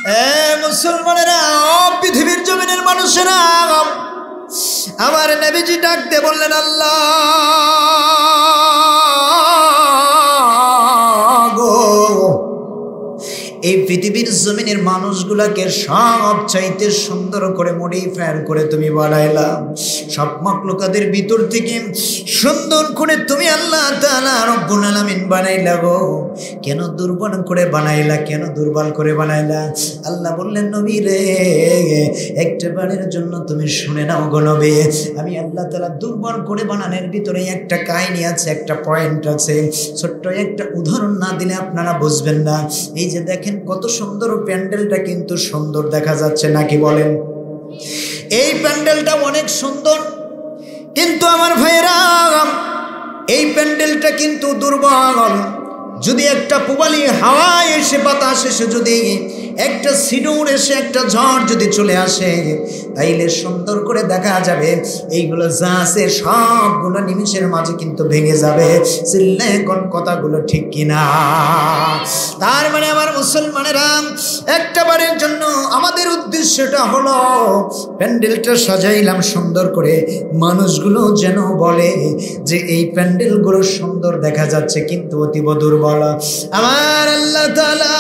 মুসলমানেরা, পৃথিবীর জমিনের মানুষেরা, আমার নবীজি ডাকতে বললেন, আল্লাহ গো, এই পৃথিবীর জমিনের মানুষগুলাকে সব চাইতে সুন্দর করে মডিফাই করে তুমি বানাইলা। সব মাখলুকাতের ভিতর থেকে সুন্দর করে তুমি আল্লাহ তাআলা রব্বুল আলামিন বানাইলা গো। কেন দুর্বল করে বানাইলা? কেন দুর্বল করে বানাইলা? আল্লাহ বললেন, নবী রে, একটা বারের জন্য তুমি শুনে নাও গো নবী, আমি আল্লাহ তাআলা দুর্বল করে বানানোর ভিতরে একটা কাহিনী আছে, একটা পয়েন্ট আছে। ছোট্ট একটা উদাহরণ না দিলে আপনারা বুঝবেন না। এই যে দেখেন কত সুন্দর প্যান্ডেলটা, কিন্তু সুন্দর দেখা যাচ্ছে নাকি বলেন? এই প্যান্ডেলটা অনেক সুন্দর, কিন্তু আমার ভাইয়েরা, এই প্যান্ডেলটা কিন্তু দুর্বল। যদি একটা পুবালি হাওয়া এসে, বাতাস এসে, যদি একটা সিডুর এসে, একটা ঝড় যদি চলে আসে, তাইলে সুন্দর করে দেখা যাবে এইগুলো যা আছে সবগুলো নিমিষের মাঝে কিন্তু ভেঙে যাবে। চিল্লে কোন কথাগুলো ঠিক কিনা? তার মানে আমার মুসলমানেরা, একটা বারের জন্য আমাদের উদ্দেশ্যটা হলো প্যান্ডেলটা সাজাইলাম সুন্দর করে, মানুষগুলো যেন বলে যে এই প্যান্ডেলগুলো সুন্দর দেখা যাচ্ছে কিন্তু অতীব দুর্বল। আমার আল্লাহ তাআলা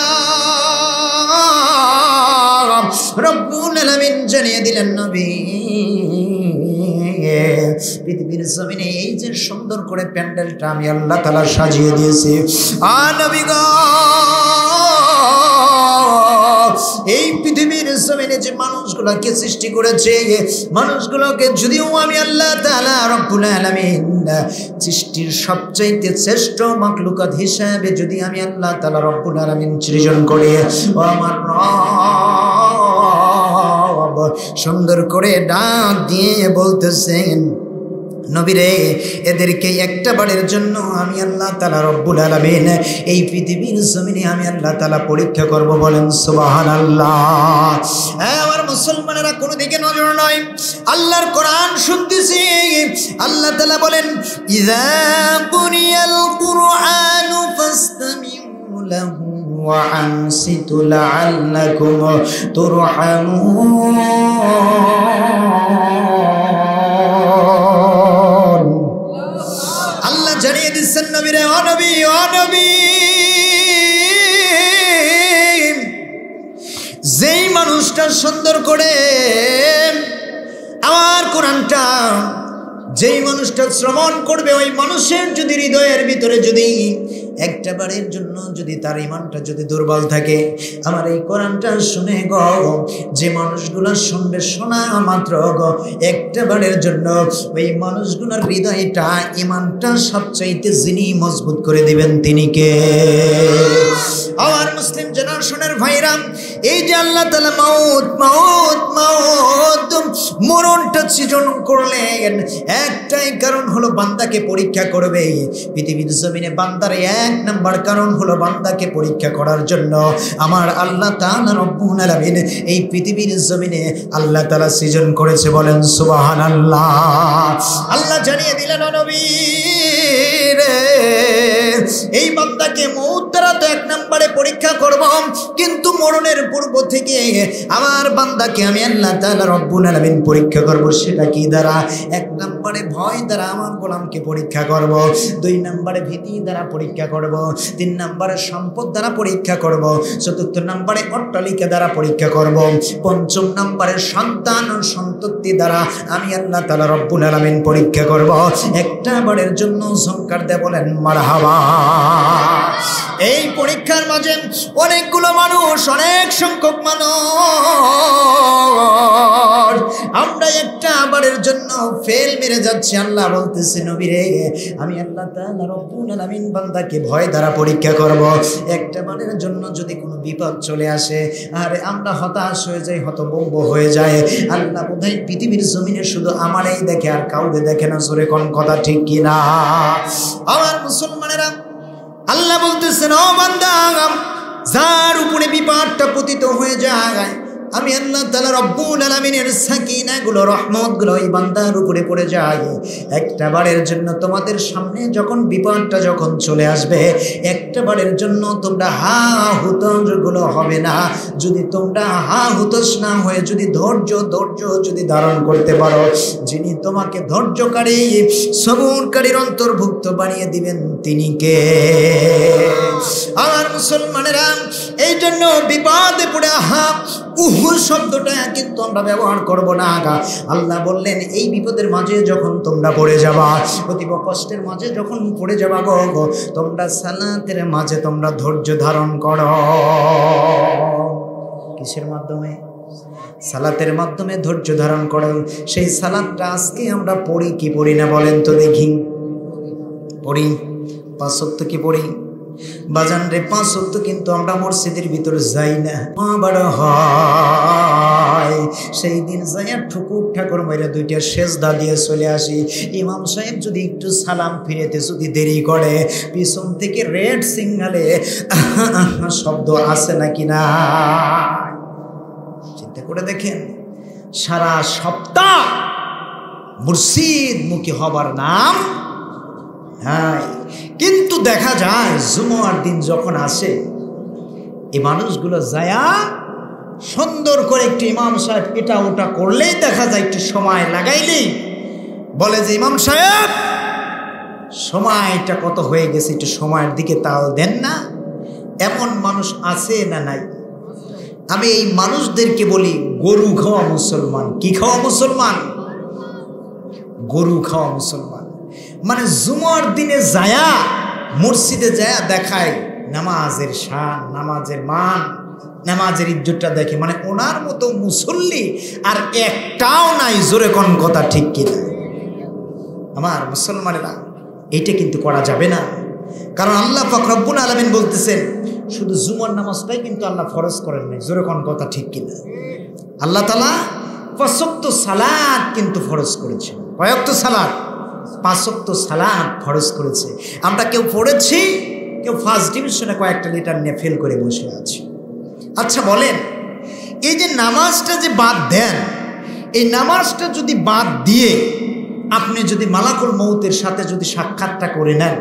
রব্বুল আলামিন জানিয়ে দিলেন, নবী, পৃথিবীর জমিনে এই যে সুন্দর করে প্যান্ডেলটা আমি আল্লাহ তাআলা সাজিয়ে দিয়েছি, নবী গো, এই পৃথিবীর জমিনে যে মানুষগুলোকে সৃষ্টি করেছে, মানুষগুলোকে যদিও আমি আল্লাহ তাআলা রব্বুল আলামিন সৃষ্টির সবচাইতে শ্রেষ্ঠ মাখলুকাত হিসাবে যদি আমি আল্লাহ তাআলা রব্বুল আলামিন সৃজন করি, ও আমার রব সুন্দর করে ডাক দিয়ে বলতেছেন, নবী রে, এদেরকে একটা বারের জন্য আমি আল্লাহ তাআলা রব্বুল আলামিন এই পৃথিবীর জমিনে আমি আল্লাহ তাআলা পরীক্ষা করব। বলেন সুবহানাল্লাহ। আমার মুসলমানেরা, কোনো দিকে নজর নয়, আল্লাহর কোরআন শুনতেছি। আল্লাহ তাআলা বলেন, ইযা কুরিয়াল কুরআনু ফাসতামিউ লাহু ওয়া আনসিতু লাআল্লাকুম তুরহামুন। জানিয়ে দিচ্ছেন, নবী রে, ও নবী, ও নবী, যেই মানুষটা সুন্দর করে আমার কোরআনটা, যেই মানুষটা শ্রবণ করবে, ওই মানুষের যদি হৃদয়ের ভিতরে যদি একটা বারের জন্য যদি তার ঈমানটা যদি দুর্বল থাকে, আমার এই কোরআনটা শুনে গো, যে মানুষগুলো শুনবে, শোনা মাত্র গো একটা বারের জন্য ওই মানুষগুলোর হৃদয়টা, ঈমানটা সবচাইতে যিনি মজবুত করে দিবেন তিনি কে? আমার মুসলিম জেনারেশনের ভাইরা, এই যে আল্লাহ তাআলা মাউত মাউত মাউত মরণটা সৃজন করলেন, একটাই কারণ হলো বান্দাকে পরীক্ষা করবে। পৃথিবীর জমিনে বান্দার এক নাম্বার কারণ হলো বান্দাকে পরীক্ষা করার জন্য আমার আল্লাহ তাআলা রব্বুল আলামিন এই পৃথিবীর জমিনে আল্লাহ তাআলা সৃজন করেছে। বলেন সুবহানাল্লাহ। আল্লাহ জানিয়ে দিলেন, নবী রে, এই বান্দাকে মউত দ্বারা তো এক নম্বরে পরীক্ষা করব, কিন্তু মরণের পূর্ব থেকে আমার বান্দাকে আমি আল্লাহ তাআলা রব্বুল আলামিন পরীক্ষা করব। সেটা কি দ্বারা? এক নম্বরে ভয় দ্বারা আমার গোলামকে পরীক্ষা করব, দুই নম্বরে ভীতি দ্বারা পরীক্ষা করব, তিন নম্বরে সম্পদ দ্বারা পরীক্ষা করব, চতুর্থ নম্বরে অট্টালিকা দ্বারা পরীক্ষা করব, পঞ্চম নম্বরে সন্তান ও সন্ততি দ্বারা আমি আল্লাহ তাআলা রব্বুল আলামিন পরীক্ষা করব। একটা বারের জন্য সংকার দেয় বলেন মারহাবা। এই পরীক্ষার মাঝে অনেকগুলো মানুষ, অনেক সংখ্যক মানুষ, আমরা একটা বারের জন্য ফেল মেরে যাচ্ছি। আল্লাহ বলতেছে, নবী রে, আমি আল্লাহ তাআলা রব্বুল আলামিন বান্দাকে ভয় দ্বারা পরীক্ষা করব। একটা বারের জন্য যদি কোনো বিপদ চলে আসে, আরে আমরা হতাশ হয়ে যাই, হতভম্ব হয়ে যায়। আল্লাহ বোধহয় পৃথিবীর জমিনে শুধু আমারই দেখে, আর কাউকে দেখে না। জোরে কোন কথা ঠিক কিনা? আমার মুসলমানেরা, আল্লাহ বলতেছেন, ও বান্দা, যার উপরে বিপদটা পতিত হয়ে যায়, আমি আল্লাহ তাআলা রব্বুল আলামিনের সাকিনাগুলো রহমতগুলো ওই বান্দার উপরে পড়ে যায়। একটা বারের জন্য তোমাদের সামনে যখন বিপদটা যখন চলে আসবে, একটা বারের জন্য তোমরা হা হুতাশগুলো হবে না। যদি তোমরা হা হুতাশ না হয়ে যদি ধৈর্য যদি ধারণ করতে পারো, যিনি তোমাকে ধৈর্যকারী সবুরকারীর অন্তর্ভুক্ত বানিয়ে দিবেন তিনি কে? আমার মুসলমানেরা, এই জন্য বিপদে পড়ে হা উহু শব্দটা কিন্তু আমরা ব্যবহার করব না। আল্লাহ বললেন এই বিপদের মাঝে যখন তোমরা পড়ে যাবা, প্রতিব কষ্টের মাঝে যখন পড়ে যাবা গো, তোমরা সালাতের মাঝে তোমরা ধৈর্য ধারণ করো। কিসের মাধ্যমে? সালাতের মাধ্যমে ধৈর্য ধারণ করো। সেই সালাতটা আজকে আমরা পড়ি কি পড়ি না বলেন তো দেখি? পড়ি। 5 ওয়াক্ত কি পড়ি? বাজান রে 5 ওয়াক্ত কিন্তু আমরা মসজিদের ভিতরে যাই না। আবার হয় সেই দিন যাইয়া ঠাকুর মাইরা 2টা সেজদা দিয়ে চলে আসি। ইমাম সাহেব যদি একটু সালাম ফিরেতে যদি দেরি করে, পিছন থেকে রেড সিগনালে শব্দ আসে নাকি না? চিন্তা করে দেখেন, সারা সপ্তাহ মুর্শিদ মুখী হবার নাম নাই, কিন্তু দেখা যায় জুমার দিন যখন আসে এই মানুষগুলো যায়া সুন্দর করে একটু ইমাম সাহেব এটা ওটা করলেই দেখা যায়, একটু সময় লাগাইলেই বলে যে ইমাম সাহেব সময়টা কত হয়ে গেছে, একটু সময়ের দিকে তাল দেন না। এমন মানুষ আছে না নাই? আমি এই মানুষদেরকে বলি গরু খাওয়া মুসলমান। কি খাওয়া মুসলমান? গরু খাওয়া মুসলমান। মানে জুমার দিনে যায়া মসজিদে যায়া দেখায় নামাজের শান, নামাজের মান, নামাজের ইজ্জতটা দেখে। মানে ওনার মতো মুসল্লি আর একটাও নাই। জোরে কোন কথা ঠিক কিনা? আমার মুসলমানেরা, এইটা কিন্তু করা যাবে না। কারণ আল্লাহ পাক রব্বুল আলামিন বলতেছেন শুধু জুমার নামাজটাই কিন্তু আল্লাহ ফরজ করেন নাই। জোরে কোন কথা ঠিক কিনা? আল্লাহ তাআলা 5 ওয়াক্ত সালাত কিন্তু ফরজ করেছেন। কয় ওয়াক্ত সালাত? 5 ওয়াক্ত সালাত ফরজ করেছে। আমরা কেউ পড়েছি, কেউ ফার্স্ট ডিভিশনে কয়েকটা লিটার নিয়ে ফেল করে বসে আছি। আচ্ছা বলেন, এই যে নামাজটা যে বাদ দেন, এই নামাজটা যদি বাদ দিয়ে আপনি যদি মালাকুল মউতের সাথে যদি সাক্ষাৎটা করে নেন,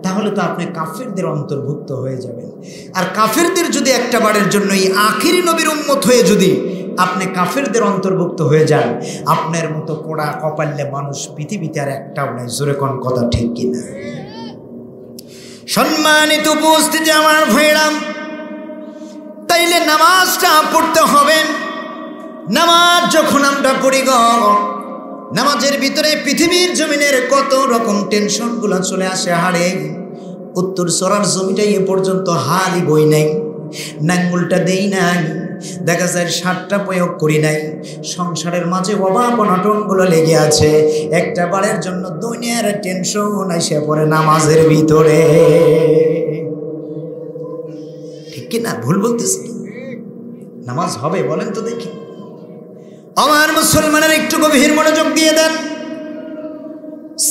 তাহলে তো আপনি কাফেরদের অন্তর্ভুক্ত হয়ে যাবেন। আর কাফেরদের যদি একটা বারের জন্য এই আখিরি নবীর উম্মত হয়ে যদি আপনি কাফেরদের অন্তর্ভুক্ত হয়ে যান, আপনার মতো পোড়া কপালে মানুষ পৃথিবীতে আর একটাও নাই। জোরে কোন কথা ঠিক কিনা? সম্মানিত উপস্থিতি আমার ভাইরা, তাইলে নামাজটা পড়তে হবে। নামাজ যখন আমরা পড়ি গো, নামাজের ভিতরে পৃথিবীর জমিনের কত রকম টেনশনগুলো চলে আসে হাড়ে। উত্তর সরার জমিটাই এ পর্যন্ত হালই বই নাই, নাঙ্গুলটা দেই নাই, দেখা যায় 7টা প্রয়োগ করি নাই। সংসারের মাঝে অভাব অনটনগুলো লেগে আছে। একটা বারের জন্য দুনিয়ার টেনশন এসে পড়ে নামাজের ভিতরে। ঠিক কি না? ভুল বলতেছি? নামাজ হবে বলেন তো দেখি? আমার মুসলমানের একটু গভীর মনোযোগ দিয়ে দেন।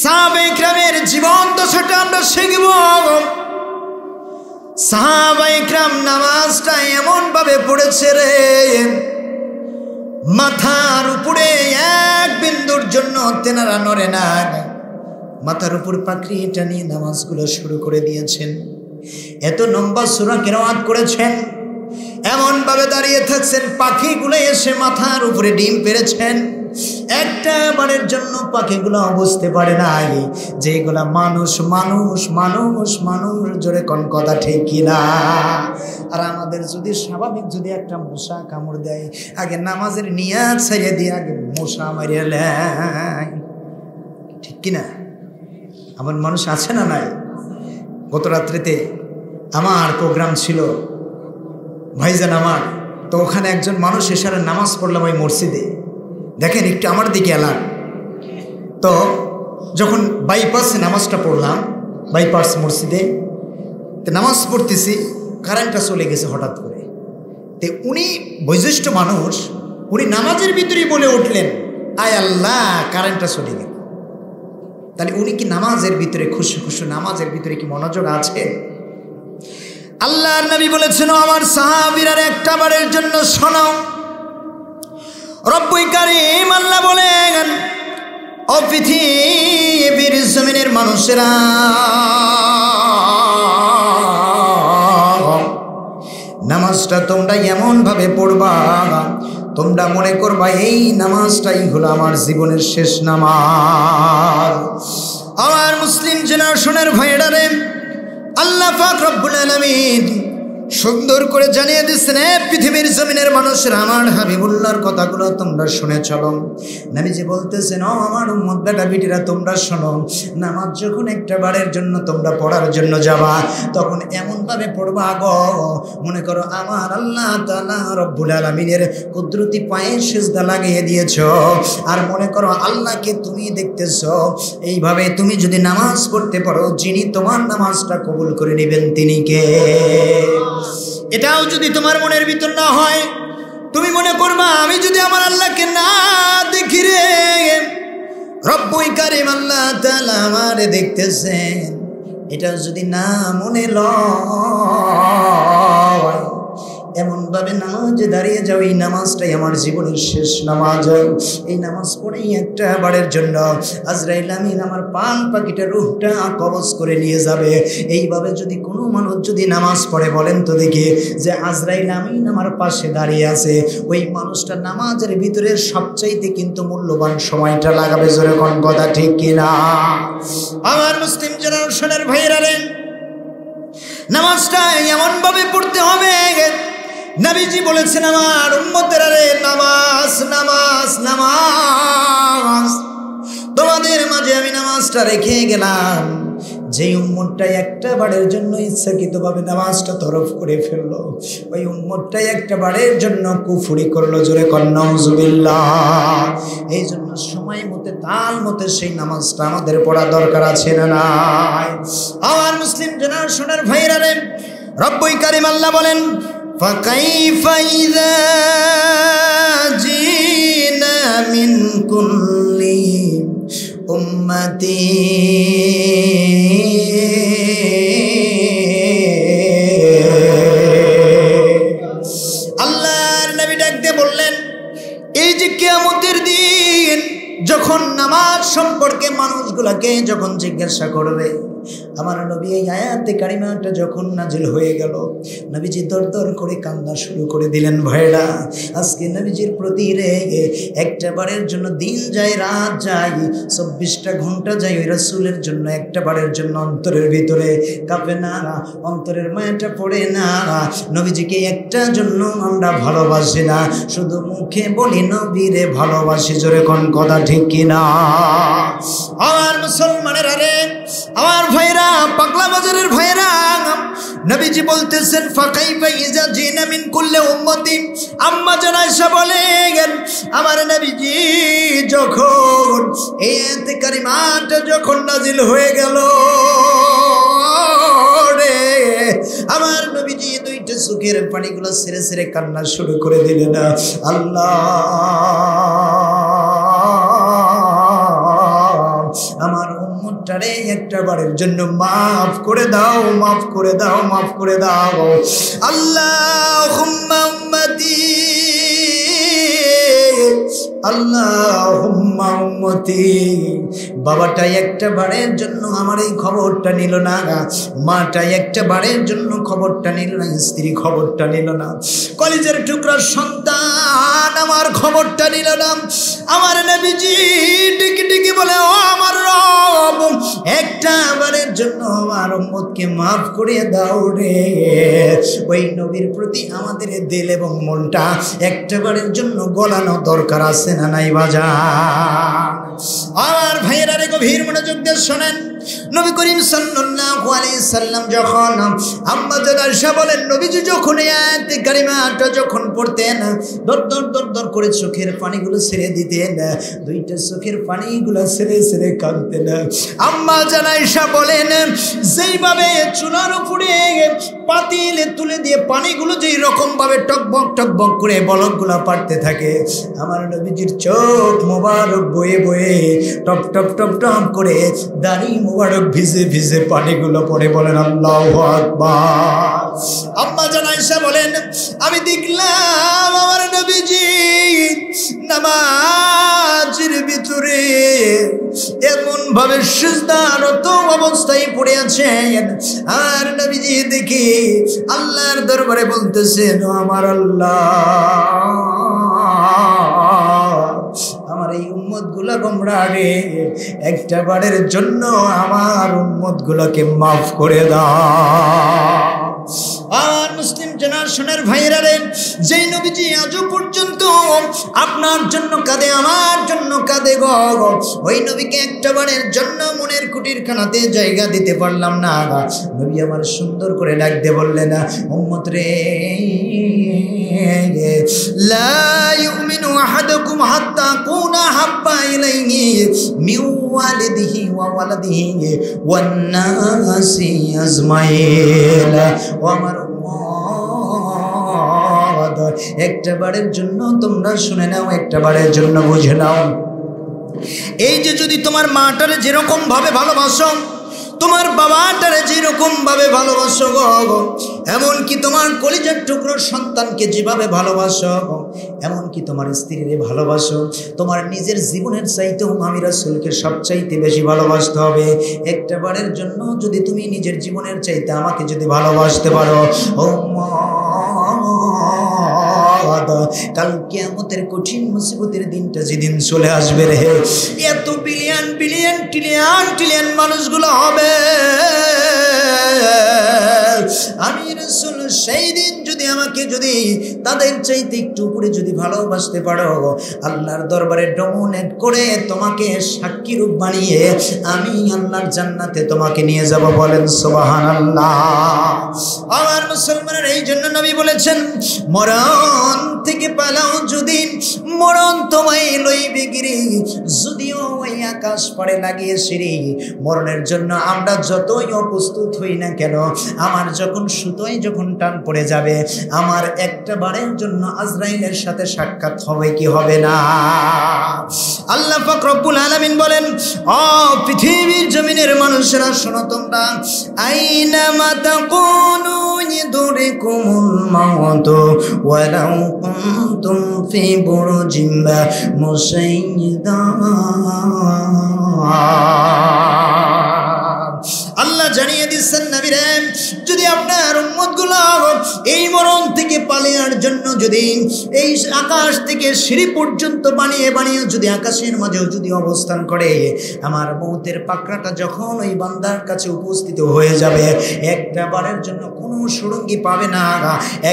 সাহাবায়ে কিরামের জীবন দশাটা আমরা শিখব। সাহাবায়ে কিরাম নামাজটা এমন ভাবে পড়েছে রে, মাথার উপরে এক বিন্দুর জন্য তেনারা নড়ে না। মাথার উপর পাকড়িটা নিয়ে নামাজগুলো শুরু করে দিয়েছেন। এত লম্বা সূরা কিরাত করেছেন, এমন ভাবে দাঁড়িয়ে থাকছেন, পাখিগুলো এসে মাথার উপরে ডিম পেড়েছেন। একটা বারের জন্য পাখিগুলো বুঝতে পারে নাই যে এগুলা মানুষ মানুষ মানুষ মানুষ। জোরে কোন কথা ঠিক কিনা? আর আমাদের যদি স্বাভাবিক যদি একটা মশা কামড় দেয়, আগে নামাজের নিয়াত ছাড়িয়ে দিয়ে আগে মশা মারিয়ে নেয়। ঠিক কিনা? আমার মানুষ আছে না নাই? গত রাত্রিতে আমার প্রোগ্রাম ছিল ভাইজান আমার, তো ওখানে একজন মানুষ এসে নামাজ পড়লাম ওই মসজিদে। দেখেন একটু আমার দিকে এলাম, তো যখন বাইপাসে নামাজটা পড়লাম, বাইপাস মসজিদে তো নামাজ পড়তেছি, কারেন্টটা চলে গেছে হঠাৎ করে। তো উনি বয়োজ্যেষ্ঠ মানুষ, উনি নামাজের ভিতরেই বলে উঠলেন, আয় আল্লাহ কারেন্টটা চলে গেল। তাহলে উনি কি নামাজের ভিতরে খুশি খুশি, নামাজের ভিতরে কি মনোযোগ আছে? আল্লাহর নবী বলেছেন, আমার সাহাবীরা একটা বারের জন্য শোনো, রব্বুল কারীম আল্লাহ বলেন, ও পৃথিবীর জমিনের মানুষেরা, নামাজটা তোমরা এমন ভাবে পড়বা, তোমরা মনে করবা এই নামাজটাই হলো আমার জীবনের শেষ নামাজ। আমার মুসলিম জেনারেশনের ভাইরা রে, আল্লাহ পাক রব্বুল আলামিন সুন্দর করে জানিয়ে দিচ্ছেন, পৃথিবীর জমিনের মানুষরা, আমার হাবিবুল্লাহর কথাগুলো তোমরা শুনে চলো। নবীজি বলতেছেন, ও আমার উম্মত বেটা বিটিরা, তোমরা শোনো, নামাজ যখন একটা বারের জন্য তোমরা পড়ার জন্য যাবা, তখন এমনভাবে পড়বা গো, মনে করো আমার আল্লাহ তাআলা রব্বুল আলামিনের কুদরতি পায়ে সিজদা লাগিয়ে দিয়েছ, আর মনে করো আল্লাহকে তুমি দেখতেছো। এইভাবে তুমি যদি নামাজ পড়তে পারো, যিনি তোমার নামাজটা কবুল করে নেবেন তিনি কে? এটাও যদি তোমার মনের ভিতর না হয়, তুমি মনে করবা আমি যদি আমার আল্লাহকে না দেখি রে, রব্বুল কারীম আল্লাহ তাআলা আমারে দেখতেছেন, এটা যদি না মনে লয়, এমনভাবে নামাজে দাঁড়িয়ে যাও, এই নামাজটাই আমার জীবনের শেষ নামাজ। এই নামাজ পড়েই একটা বারের জন্য আজরাইল আমিন আমার পান পাখিটা রূহটা কবজ করে নিয়ে যাবে। এইভাবে যদি কোনো মানুষ যদি নামাজ পড়ে, বলেন তো দেখি, যে আজরাইল আমিন আমার পাশে দাঁড়িয়ে আছে, ওই মানুষটা নামাজের ভিতরে সবচাইতে কিন্তু মূল্যবান সময়টা লাগাবে। জোরে কোন কথা ঠিক কিনা? আমার মুসলিম জেনারেশনের ভাইরা রে, নামাজটা এমনভাবে পড়তে হবে, নবীজি বলেছেন আমার উম্মতেরা রে, নামাজ নামাজ নামাজ। তোমাদের মাঝে আমি নামাজটা রেখে গেলাম, যেই উম্মতটা একটা বারের জন্য ইচ্ছাকৃতভাবে নামাজটা তরফ করে ফেললো, ওই উম্মতটাই একটা বারের জন্য কুফরি করলো। জোরে কর নাউজুবিল্লাহ। এই জন্য সময় মতে তাল মতে সেই নামাজটা আমাদের পড়া দরকার আছে না নাই? আমার মুসলিম জেনারেশনের ভাইরা রে, রব্বুল কারীম আল্লাহ বলেন, ফাকাইফা ইযা জিনা মিন কুল্লি উম্মতি আল্লাহর নবী ডাক দিয়ে বললেন, এই যে কিয়ামতের দিন যখন নামাজ সম্পর্কে মানুষগুলাকে যখন জিজ্ঞাসা করবে, আমার নবী এই আয়াতে কারিমাটা যখন নাজিল হয়ে গেল, নবীজি দরদর করে কান্না শুরু করে দিলেন। ভাইরা, আজকে নবীজির প্রতি রে একটা বারের জন্য দিন যায়, রাত যায়, 24টা ঘন্টা যায়, ওই রাসূলের জন্য একটা বারের জন্য অন্তরের ভিতরে কাঁপে না, অন্তরের মায়াটা পড়ে না। নবীজিকে একটা জন্য আমরা ভালোবাসি না, শুধু মুখে বলি নবীরে ভালোবাসি। জোরে কোন কথা ঠিক কিনা? আমার মুসলমানের আরে, আমার ভাইরা, পাগলা বাজারের ভাইরা, নবীজি বলতেছেন, ফাকাইফা ইযা জিনা মিন কুল্লি উম্মতি। আম্মা জান আয়েশা বলেন, আমার নবীজি যখন এই আয়াতে কারিমাটা যখন নাজিল হয়ে গেল রে, আমার নবীজি দুইটা চোখের পানিগুলো ছেড়ে ছেড়ে কান্না শুরু করে দিলেন। আল্লাহ, আমার উম্মতটারে একটা বারের জন্য মাফ করে দাও, মাফ করে দাও, মাফ করে দাও। আল্লাহুম্মা উম্মতি, আল্লাহুম্মা উম্মতি। বাবাটা একটা বারের জন্য আমার এই খবরটা নিল না, মাটা একটা বারের জন্য খবরটা নিল না, স্ত্রী খবরটা নিল না, কলিজার টুকরার সন্তান আমার খবরটা নিল না। আমার নবীজি ডেকে ডেকে বলে, ও আমার রব, একটা বারের জন্য আমার উম্মতকে মাফ করে দাও রে। ওই নবীর প্রতি আমাদের দিল এবং মনটা একটা বারের জন্য গলানো দরকার আছে না নাই বাজার? আমার ভাইয়েরা রে, গভীর মনোযোগ দিয়ে শোনেন। নবী করিম সাল্লাল্লাহু আলাইহি সাল্লাম যখন, আম্মা জান আয়েশা বলেন, নবীজি যখন এই আয়াতে কারিমাটা যখন পড়তেন, দর দর দর দর করে চোখের পানিগুলো ছেড়ে দিতেন, দুইটা চোখের পানিগুলো ছেড়ে ছেড়ে কাঁদতেন। আম্মা জান আয়েশা বলেন, যেইভাবে চুলার উপরে পাতিলে তুলে দিয়ে পানিগুলো যেই রকম ভাবে টকবক টকবক করে বলকগুলো পাড়তে থাকে, আমার নবীজির চোখ মোবারক বয়ে বয়ে টপ টপ টপ টপ করে দাড়ি মোবারক ভিজে ভিজে পানিগুলো পড়ে। বলেন আল্লাহু আকবার। আম্মা জান আয়েশা বলেন, আমি দেখলাম আমার নবীজি ভাবে সিজদারত অবস্থায় পড়ে আছেন। আর নবীজি দেখি আল্লাহর দরবারে বলতেছেন, আমার আল্লাহ, আমার এই উম্মত গুলা গোমরা রে, একটা বারের জন্য আমার উম্মত গুলাকে মাফ করে দাও। আমার মুসলিম জেনারেশনের ভাইরা রে, যেই নবীজি আজও পর্যন্ত আপনার জন্য কাঁদে, আমার জন্য কাঁদে গো, ওই নবীকে একটা বারের জন্য মনের কুটির খানাতে জায়গা দিতে পারলাম না। নবী আমার সুন্দর করে ডাকতে বললেন, উম্মত রে, লা ইউমিনু আহাদুকুম হাত্তা কুনা হাব্বা ইলাইহি মিন ওয়ালিদিহি ওয়া ওয়ালাদিহি ওয়ান নাসি আজমাইন। ও আমার উম্মত, একটা বারের জন্য তোমরা শুনে নাও, একটা বারের জন্য বুঝে নাও। এই যে যদি তোমার মাটারে যেরকম ভাবে ভালোবাসো, তোমার বাবাটারে যেরকম ভাবে ভালোবাসো গো, এমনকি তোমার কলিজার টুকরো সন্তানকে যেভাবে ভালোবাসো, এমনকি তোমার স্ত্রীরে ভালোবাসো, তোমার নিজের জীবনের চাইতেও আমি রাসূলকে সবচাইতে বেশি ভালোবাসতে হবে। একটা বারের জন্য যদি তুমি নিজের জীবনের চাইতে আমাকে যদি ভালোবাসতে পারো, ও কাল কিয়ামতের কঠিন মুসিবতের দিনটা যেদিন চলে আসবে রে, এত বিলিয়ন বিলিয়ন ট্রিলিয়ন ট্রিলিয়ন মানুষগুলো হবে, আমি রাসূল সেই দিন যদি আমাকে যদি তাদের চাইতে একটু উপরে যদি ভালোবাসতে পারো, আল্লাহর দরবারে ডোনেট করে তোমাকে সাক্ষী রূপ বানিয়ে আমি আল্লাহর জান্নাতে তোমাকে নিয়ে যাব। বলেন সুবহানাল্লাহ। আমার মুসলমানের এই জন্য নবী বলেছেন, মরণ থেকে পালাও যদি, মরণ তোমায় লইবে গিরি, যদিও ওই আকাশ পাড়ে লাগিয়ে সিঁড়ি। মরণের জন্য আমরা যতই অপ্রস্তুত হই না কেন, আমার যখন সুতোয় যখন টান পড়ে যাবে, আমার একটা বারের জন্য আজরাইলের সাথে সাক্ষাৎ হবে কি হবে না? আল্লাহ পাক রব্বুল আলামিন বলেন, ও পৃথিবীর জমিনের মানুষেরা শোনো তোমরা, আইনামা তাকুনু ইদরিকুমুল মাউত ওয়ালাউ কুনতুম ফি বুরুজিন মুশাইয়্যিদা। আল্লাহ জানিয়ে দিচ্ছেন, নবীরে, যদি আপনার উম্মতগুলো এই মরণ থেকে পালিয়ার জন্য যদি এই আকাশ থেকে সিঁড়ি পর্যন্ত বানিয়ে বানিয়ে যদি আকাশের মাঝেও যদি অবস্থান করে, আমার মৌতের পাকড়াটা যখন ওই বান্দার কাছে উপস্থিত হয়ে যাবে, একটা বারের জন্য কোনো সুরঙ্গি পাবে না,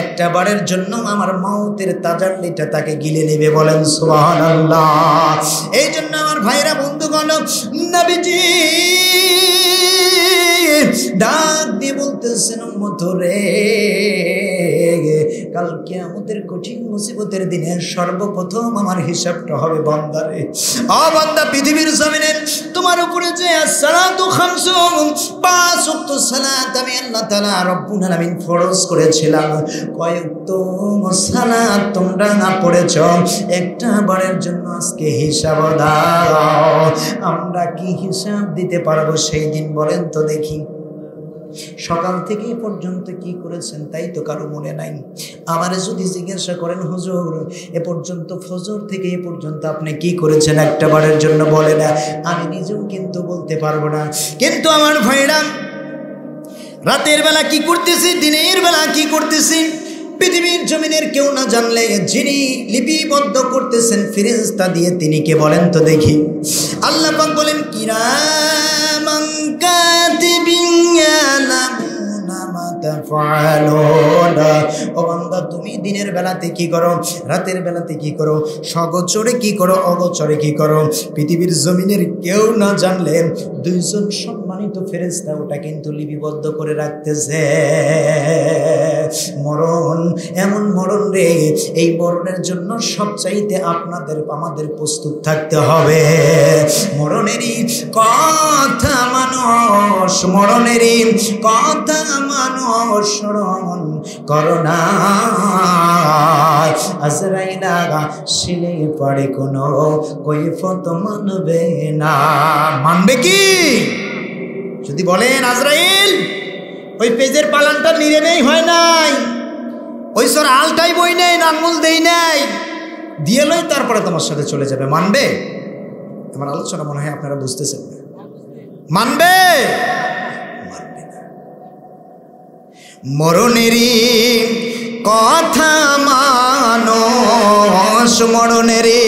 একটা বারের জন্য আমার মৌতের তাজাল্লিটা তাকে গিলে নেবে। বলেন সুবহানাল্লাহ। এই জন্য আমার ভাইরা, বন্ধুগণ, নবীজি ডাক দিয়ে বলতেছেন, উম্মত রে, কাল কিয়ামতের কঠিন মুসিবতের দিনে সর্বপ্রথম আমার হিসাবটা হবে বান্দারে। ও বান্দা, পৃথিবীর জমিনে তোমার উপরে যে সালাতু খামসু, 5 ওয়াক্ত সালাত আমি আল্লাহ তাআলা রব্বুল আলামিন ফরজ করেছিলাম, কয় ওয়াক্ত সালাত তোমরা না পড়েছ, একটা বারের জন্য আজকে হিসাব দাও। আমরা কি হিসাব দিতে পারবো সেই দিন? বলেন তো দেখি। সকাল থেকে এ পর্যন্ত কি করেছেন তাই তো কারো মনে নাই। আমারে যদি জিজ্ঞাসা করেন, হুজুর এ পর্যন্ত ফজর থেকে এ পর্যন্ত আপনি কি করেছেন, একটা বারের জন্য বলে না, আমি নিজেও কিন্তু বলতে পারবো না। কিন্তু আমার ভাইরা, রাতের বেলা কি করতেছি, দিনের বেলা কি করতেছি, পৃথিবীর জমিনের কেউ না জানলে যিনি লিপিবদ্ধ করতেছেন ফেরেশতা দিয়ে, তিনি কে বলেন তো দেখি? আল্লাহ পাক বলেন, কিরামান কাতিবিন ইয়ালামুনা মা তাফআলুন। ও বান্দা, তুমি দিনের বেলাতে কি করো, রাতের বেলাতে কি করো, সগোচরে কি করো, অগোচরে কি করো, পৃথিবীর জমিনের কেউ না জানলে 2 জন সম্মানিত ফেরেশতা ওটা কিন্তু লিপিবদ্ধ করে রাখতেছে। মরণ এমন মরণ রে, এই মরণের জন্য সবচাইতে আমাদের প্রস্তুত থাকতে হবে। মরণেরই কথা মানুষ, মরণেরই কথা মানুষ স্মরণ করোনা, আজরাইল আসলে পড়ে কোনো কৈফত মানবে না। মানবে কি? যদি বলেন আজরাইল ওই পেজের পালানটা নিরে নেই, হয় নাই, ওই সর আলটাই বই নেই, আঙুল দেই নাই, দিয়ে লই তারপরে তোমার সাথে চলে যাবে, মানবে? আমার আলোচনা মনে হয় আপনারা বুঝতেছেন। মানবে? মানবে না। মরণেরই কথা মানুষ, মরণেরই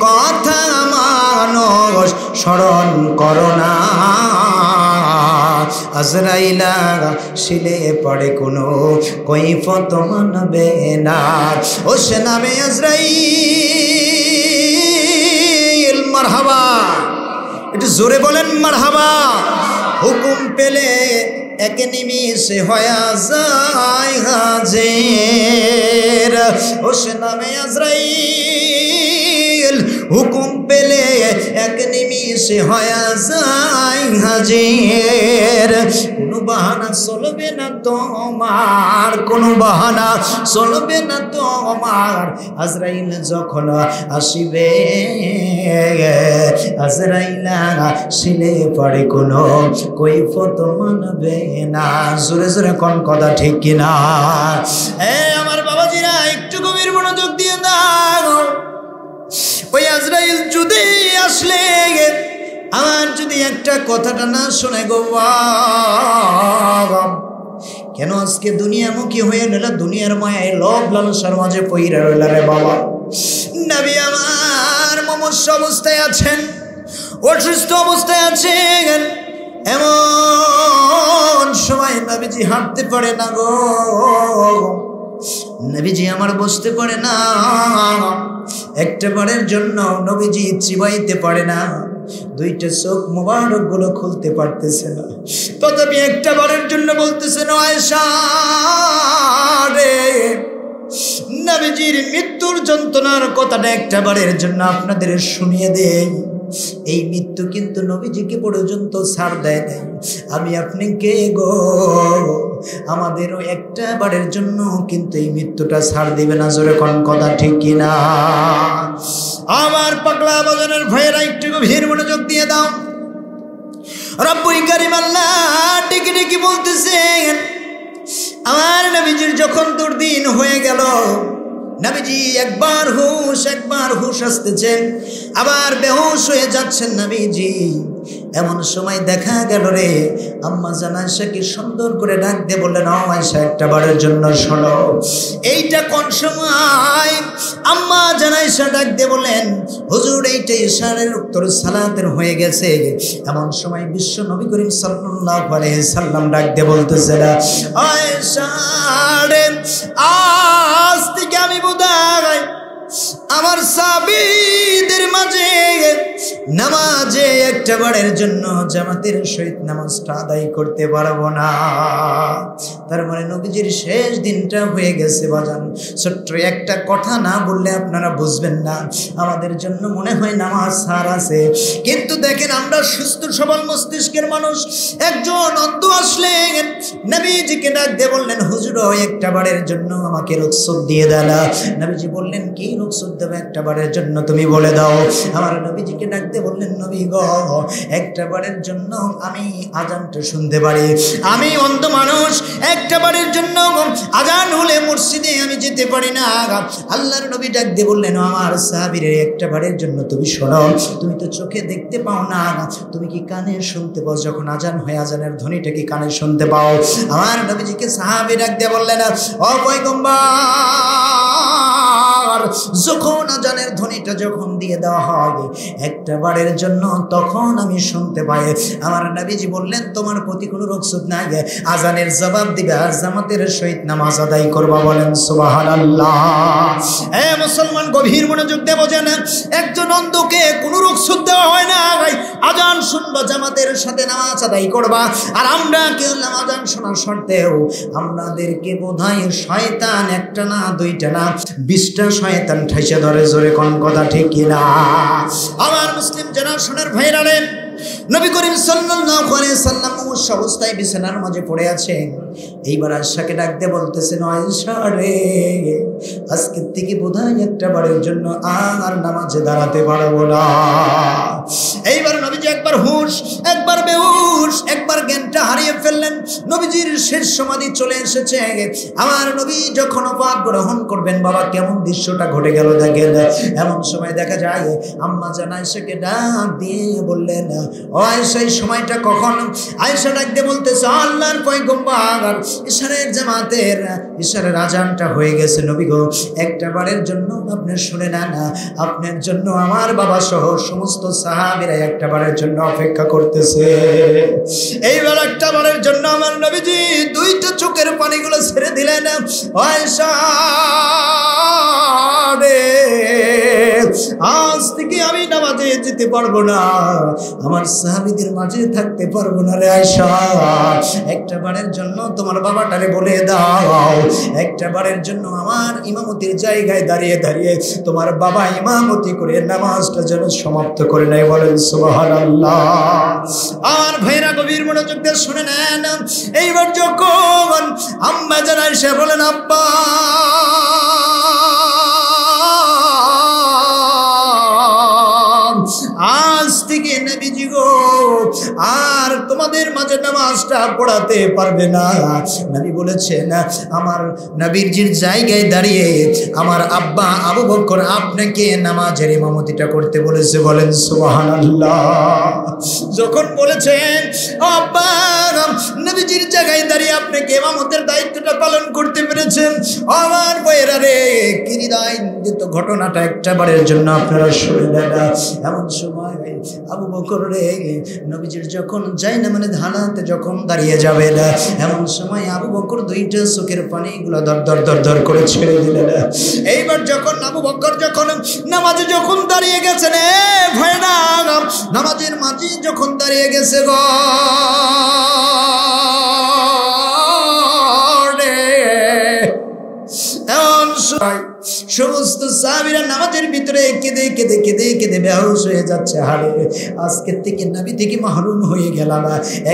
কথা মানুষ স্মরণ করো না। আজরাইলা শিলে পড়ে কোনো কৈফত মানবে না। ও সে নামে আজরাইল, মারহাবা, একটু জোরে বলেন মারহাবা। হুকুম পেলে এক নিমিষে হয়ে যায় হাজির। ও সে নামে আজরাইল, হুকুম পেলে এক নিমিষে হয়ে যায় হাজির। কোনো বাহানা চলবে না তোমার, কোনো বাহানা চলবে না তোমার। আজরাইল যখন আসিবে, আজরাইলা শিলে পড়ে কোনো কৈফত মানবে না। জোরে জোরে কোন কথা ঠিক কিনা? আমার বাবাজিরা একটু গভীর মনোযোগ দিয়ে দাও। ওই আজরাইল যদি আসলে আমার যদি একটা কথাটা না শুনে গো, কেন আজকে দুনিয়ামুখী হয়ে নিল? দুনিয়ার মায়ায় লোভ লালসার মাঝে পইরা রইল রে বাবা। নবী আমার মমস্য অবস্থায় আছেন, অসুস্থ অবস্থায় আছেন। এমন সময় নবীজি হাঁটতে পারে না গো, নবীজি আমার বসতে পারে না, একটা বারের জন্য নবীজি চিবাইতে পারে না, দুইটা চোখ মোবারক গুলো খুলতে পারতেছে না। তথাপি একটা বারের জন্য বলতেছেন, আয়েশা রে, নবীজির মৃত্যুর যন্ত্রণার কথাটা একটা বারের জন্য আপনাদের শুনিয়ে দেই। এই মৃত্যু কিন্তু নবীজিকে পর্যন্ত ছাড় দেয় নাই। আমি আপনি কে গো? আমাদেরও একটা বারের জন্য কিন্তু এই মৃত্যুটা ছাড় দিবে না। জোরে কোন কথা ঠিক কিনা? আমার পাগলা বাজানের ভাইয়েরা একটু গভীর মনোযোগ দিয়ে দাও। রব্বুল কারীম আল্লাহ ডেকে ডেকে বলতেছেন, আমার নবীজির যখন দুর্দিন হয়ে গেল, নবীজি একবার হুশ আসতেছেন, আবার বেহুশ হয়ে যাচ্ছেন নবীজি। এমন সময় দেখা গেল রে, আম্মা জান আয়েশাকে সুন্দর করে ডাক দিয়ে বললেন, ও আয়েশা, একটা বারের জন্য শোনো। এইটা কোন সময়? আম্মা জান আয়েশা ডাক দিয়ে বলেন, হুজুর এইটা ইশারের উত্তর সালাতের হয়ে গেছে। এমন সময় বিশ্ব নবী করিম সাল্লাল্লাহু আলাইহি সাল্লাম ডাক দিয়ে বলতেছে, আয়েশা রে, আজ থেকে আমি বোধহয় আমার সাহাবীদের মাঝে নামাজে একটা বারের জন্য জামাতের সহিত নামাজটা আদায় করতে পারবো না। তার মানে নবীজির শেষ দিনটা হয়ে গেছে বাজান। ছোট্ট একটা কথা না বললে আপনারা বুঝবেন না। আমাদের জন্য মনে হয় নামাজ ছাড় আছে, কিন্তু দেখেন আমরা সুস্থ সবল মস্তিষ্কের মানুষ। একজন অন্ধ আসলেন, নবীজিকে ডাক দিয়ে বললেন, হুজুর একটা বারের জন্য আমাকে রুখসত দিয়ে দেন। নবীজি বললেন, কি রুখসত দেবে একটা বারের জন্য তুমি বলে দাও। আমার নবীজিকে ডাক দিয়ে বললেন, নবী গো, একটা বারের জন্য আমি আজানটা শুনতে পারি। আমি অন্ধ মানুষ, একটা বারের জন্য আজান হলে মসজিদে আমি যেতে পারি না। আল্লাহর নবী ডাক দিয়ে বললেন, আমার সাহাবীর একটা বারের জন্য তুমি শোনো। তুমি তো চোখে দেখতে পাও না, তুমি কি কানে শুনতে পাও? যখন আজান হয়, আজানের ধ্বনিটা কি কানে শুনতে পাও? আমার নবীজিকে সাহাবী ডাক দিয়ে বললেন, ও পয়গম্বর, যখন আজানের ধ্বনিটা যখন দিয়ে দেওয়া হবে একটা বারের জন্য, তখন আমি শুনতে পাই। আমার নবীজি বললেন, তোমার প্রতি কোনো রুখসত নাই, আজানের জবাব দিবে আর জামাতের সহিত নামাজ আদায় করবা। বলেন সুবহানাল্লাহ। মুসলমান গভীর মনোযোগ দিয়ে বোঝেন, একজন অন্ধকে কোনো রুখসত দেওয়া হয় না। আজান শুনবা, জামাতের সাথে নামাজ আদায় করবা। আর আমরা কেউ আজান শোনার শর্তেও আমাদেরকে বোধহয় শয়তান একটা না, দুইটা না, 20টা শয়তান ঠাইসা ধরে। জোরে কোন কথা ঠিক কিনা? আমার মুসলিম জেনারেশনের ভাইরা রে, নবী করিম সাল্লাল্লাহু আলাইহি সাল্লাম অবস্থায় বিছানার মাঝে পড়ে আছেন। এইবার আয়েশাকে ডাক দিয়ে বলতেছেন, আয়েশা রে, আজকের থেকে বোধহয় একটা বারের জন্য আর নামাজে দাঁড়াতে পারবো না। এইবার নবীজি একবার হুশ, একবার বেহুশ, একবার জ্ঞানটা হারিয়ে ফেললেন। নবীজির শেষ সমাধি চলে এসেছে। আমার নবী যখন ওফাত গ্রহণ করবেন, বাবা কেমন দৃশ্যটা ঘটে গেল দেখেন। এমন সময় দেখা যায় আম্মা জান আয়েশাকে ডাক দিয়ে বললেন, ও আয়েশা, এই সময়টা কখন? আয়েশা ডাক দিয়ে বলতেছে, আল্লাহর পয়গম্বর, ইশারের জামাতের ইশারের আজানটা হয়ে গেছে নবী গো, একটা বারের জন্য আপনি শুনে নেন, আপনার জন্য আমার বাবা সহ সমস্ত সাহাবীরা একটা বারের জন্য অপেক্ষা করতেছে। এইবার একটা বারের জন্য আমার নবীজি দুইটা চোখের পানিগুলো ছেড়ে দিলেন। আয়েশা রে, আজ থেকে আমি নামাজে যেতে পারবো না, আমার সাহাবীদের মাঝে থাকতে পারবো না রে আয়েশা, একটা বারের জন্য তোমার বাবাটারে বলে দাও, একটা বারের জন্য আমার ইমামতির জায়গায় দাঁড়িয়ে দাঁড়িয়ে তোমার বাবা ইমামতি করে নামাজটা যেন সমাপ্ত করে নেয়। বলেন সুবহানাল্লাহ। আর ভাইরা গভীর মনোযোগ দিয়ে শুনে নেন। এইবার যখন আম্মা জান আয়েশা বলেন, আব্বা আজ থেকে নবীজি গো আর তোমাদের মাঝে নামাজটা পড়াতে পারবে না। নবী বলেছেন, আমার নবীজির জায়গায় দাঁড়িয়ে আমার আব্বা আবু বকর আপনাকে নামাজের ইমামতিটা করতে বলেছে। বলেন সুবহানাল্লাহ। যখন বলেছেন আব্বা নবীজির জায়গায় দাঁড়িয়ে আপনাকে ইমামতের দায়িত্বটা পালন করতে পেরেছেন, আমার ভাইয়েরা রে, কি হৃদয়ঙ্গিত ঘটনাটা একটা বারের জন্য আপনারা শুনে নেন। এমন সময় আবু বকর রে, নবীজির যখন যাই না মানে ধানাতে যখন দাঁড়িয়ে যাবে না, এমন সময় আবু বকর দুইটা চোখের পানিগুলো দর দর দর দর করে ছেড়ে দিলেন। এইবার যখন আবু বকর যখন নামাজে যখন দাঁড়িয়ে গেছেন, ভয় না, নামাজের মাঝে যখন দাঁড়িয়ে গেছে গো, সমস্ত সাহাবীরা নামাজের ভিতরে কেঁদে কেঁদে কেঁদে কেঁদে বেহুশ হয়ে যাচ্ছে। হারে, আজকের থেকে নবী থেকে মাহরুম হয়ে গেলাম,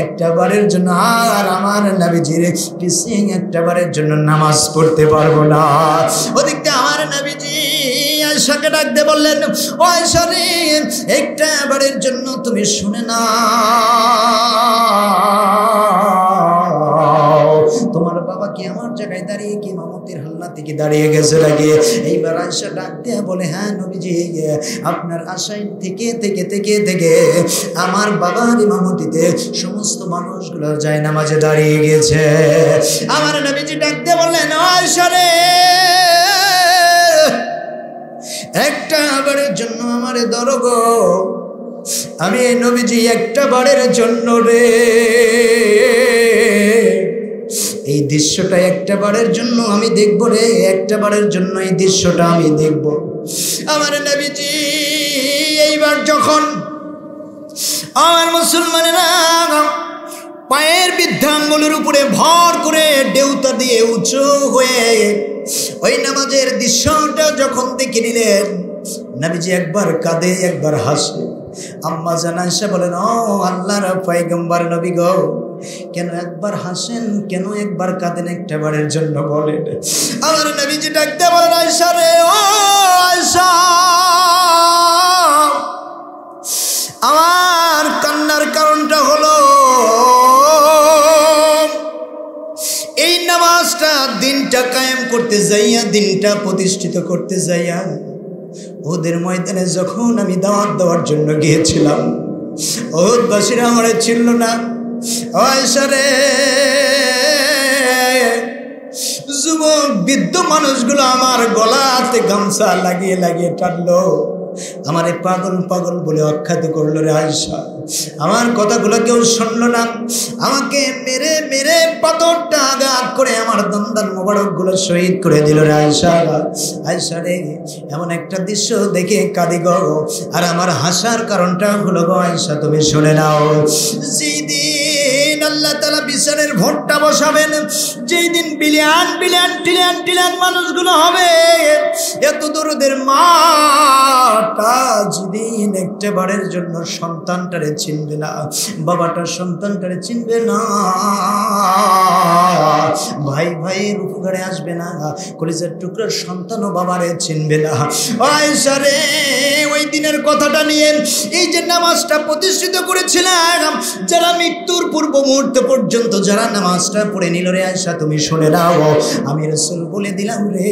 একটা বারের জন্য আর আমার নবীজির পিছে একটা বারের জন্য নামাজ পড়তে পারবো না। ওদিকে আমার নবীজি আয়েশাকে ডাক দিয়ে বললেন, ও আয়েশা রে, একটা বারের জন্য তুমি শুনে না, তোমার বাবা কি আমার জায়গায় দাঁড়িয়ে কি ইমামতির হাল্লা থেকে দাঁড়িয়ে গেছে নাকি? এইবার আয়েশা ডাক দিয়ে বলে, হ্যাঁ নবীজি, আপনার আশায় থেকে থেকে থেকে থেকে আমার বাবার ইমামতিতে সমস্ত মানুষগুলো যায় নামাজে দাঁড়িয়ে গেছে। আমার নবীজি ডাক দিয়ে বললেন, আয়েশা রে, একটা বারের জন্য আমারে ধরো গো, আমি নবীজি একটা বারের জন্য রে, এই দৃশ্যটা একটা বারের জন্য আমি দেখবো রে, একটা বারের জন্য এই দৃশ্যটা আমি দেখব। আমার নবীজি এইবার যখন আমার মুসলমানেরা পায়ের বৃদ্ধাঙ্গুলের উপরে ভর করে ডেউতা দিয়ে উঁচু হয়ে ওই নামাজের দৃশ্যটা যখন দেখে নিলেন, নবীজি একবার কাঁদে একবার হাসে। আম্মা জান আয়েশা বলেন, ও আল্লাহর পয়গম্বর নবী গো, কেন একবার হাসেন, কেন একবার কাঁদেন, একটা বারের জন্য বলেন। আমার নবীজি ডাকতে বলেন, আয়েশা রে, ও আয়েশা, আমার কান্নার কারণটা হলো এই নামাজটা দিনটা কায়েম করতে যাইয়া, দিনটা প্রতিষ্ঠিত করতে যাইয়া ওদের ময়দানে যখন আমি দাওয়াত দেওয়ার জন্য গিয়েছিলাম, ওহদবাসীরা আমারে ছিল না। আয়েশা রে, যুবক বৃদ্ধ মানুষগুলো আমার গলাতে গামছা লাগিয়ে লাগিয়ে টানলো, আমারে পাগল পাগল বলে আখ্যাত করলো রে আয়েশা। আমার কথাগুলো কেউ শুনলো না, আমাকে মেরে মেরে পাথরটা আঘাত করে আমার দন্দান মোবারক গুলো শহীদ করে দিল রে আয়েশা। আয়েশা রে, এমন একটা দৃশ্য দেখে কাঁদি গো, আর আমার হাসার কারণটা হলো গো আয়েশা, তুমি শুনে নাও। যেদিন আল্লাহ তাআলা বিচারের ভোটটা বসাবেন, যেই দিন বিলিয়ন বিলিয়ন ট্রিলিয়ন ট্রিলিয়ন মানুষগুলো হবে, এত দরদের মাটা যেদিন একটা বারের জন্য সন্তানটারে চিনবে না, বাবাটা সন্তানটারে চিনবে না, ভাই ভাইয়ের উপকারে আসবে না, কলিজার টুকরার সন্তানও বাবারে চিনবে না। আয়েশা রে, ওই ওই দিনের কথাটা নিয়ে এই যে নামাজটা প্রতিষ্ঠিত করেছিলাম, যারা মৃত্যুর পূর্ব মুহূর্ত পর্যন্ত যারা নামাজটা পড়ে নিল রে আয়েশা তুমি শুনে নাও, আমি রাসূল বলে দিলাম রে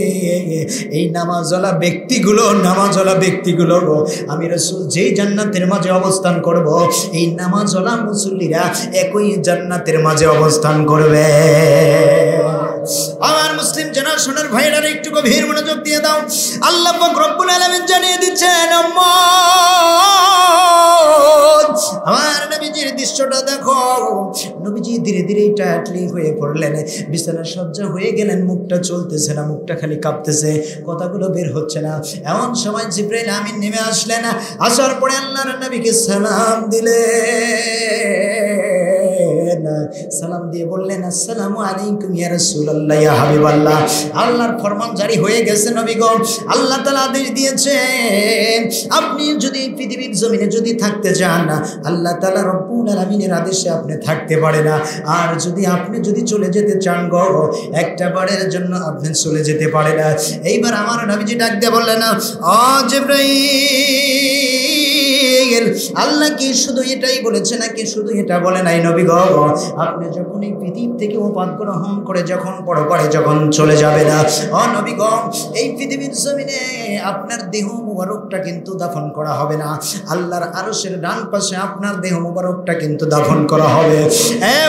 এই নামাজওয়ালা ব্যক্তিগুলো আমি রাসূল যেই জান্নাতের মাঝে অবস্থান করব, এই নামাজওয়ালা মুসল্লিরা একই জান্নাতের মাঝে অবস্থান করবে। আমার মুসলিম জেনারেশনের ভাইরা একটু গভীর মনোযোগ দিয়ে দাও। আল্লাহ পাক রব্বুল আলামিন জানিয়ে দিচ্ছেন আমার নবীজির দৃশ্যটা দেখো। নবীজি ধীরে ধীরে টাটলি হয়ে পড়লেন, বিছানা সজ্জা হয়ে গেলেন, মুখটা চলতেছে না, মুখটা খালি কাঁপতেছে, কথাগুলো বের হচ্ছে না। এমন সময় জিবরাইল আমিন নেমে আসলেন, আসার পরে আল্লাহর নবীকে সালাম দিলেন, সালাম দিয়ে বললেন আসসালামু আলাইকুম ইয়া রাসূলুল্লাহ ইয়া হাবিবাল্লাহ। আল্লাহর ফরমান জারি হয়ে গেছে নবী গো, আল্লাহ তাআলা আদেশ দিয়েছেন আপনি যদি পৃথিবীর জমিনে যদি থাকতে চান না, আল্লাহ তাআলা রব্বুল আলামিনের আদেশে আপনি থাকতে পারে না। আর আপনি যদি চলে যেতে চান গো, একটা বারের জন্য আপনি চলে যেতে পারে না। এইবার আমার নবীজি ডাক দিয়ে বললেন ও জিবরাইল, আল্লাহ কি শুধু এটাই বলেছে নাকি শুধু এটা বলে নাই নবী গো? আপনি যখন এই পৃথিবী থেকে উপাদ গ্রহণ করে যখন পরপারে যখন চলে যাবে না, ও নবী গো এই পৃথিবীর জমিনে আপনার দেহ মুবারকটা কিন্তু দাফন করা হবে না, আল্লাহর আরশের ডান পাশে আপনার দেহ মুবারকটা কিন্তু দাফন করা হবে।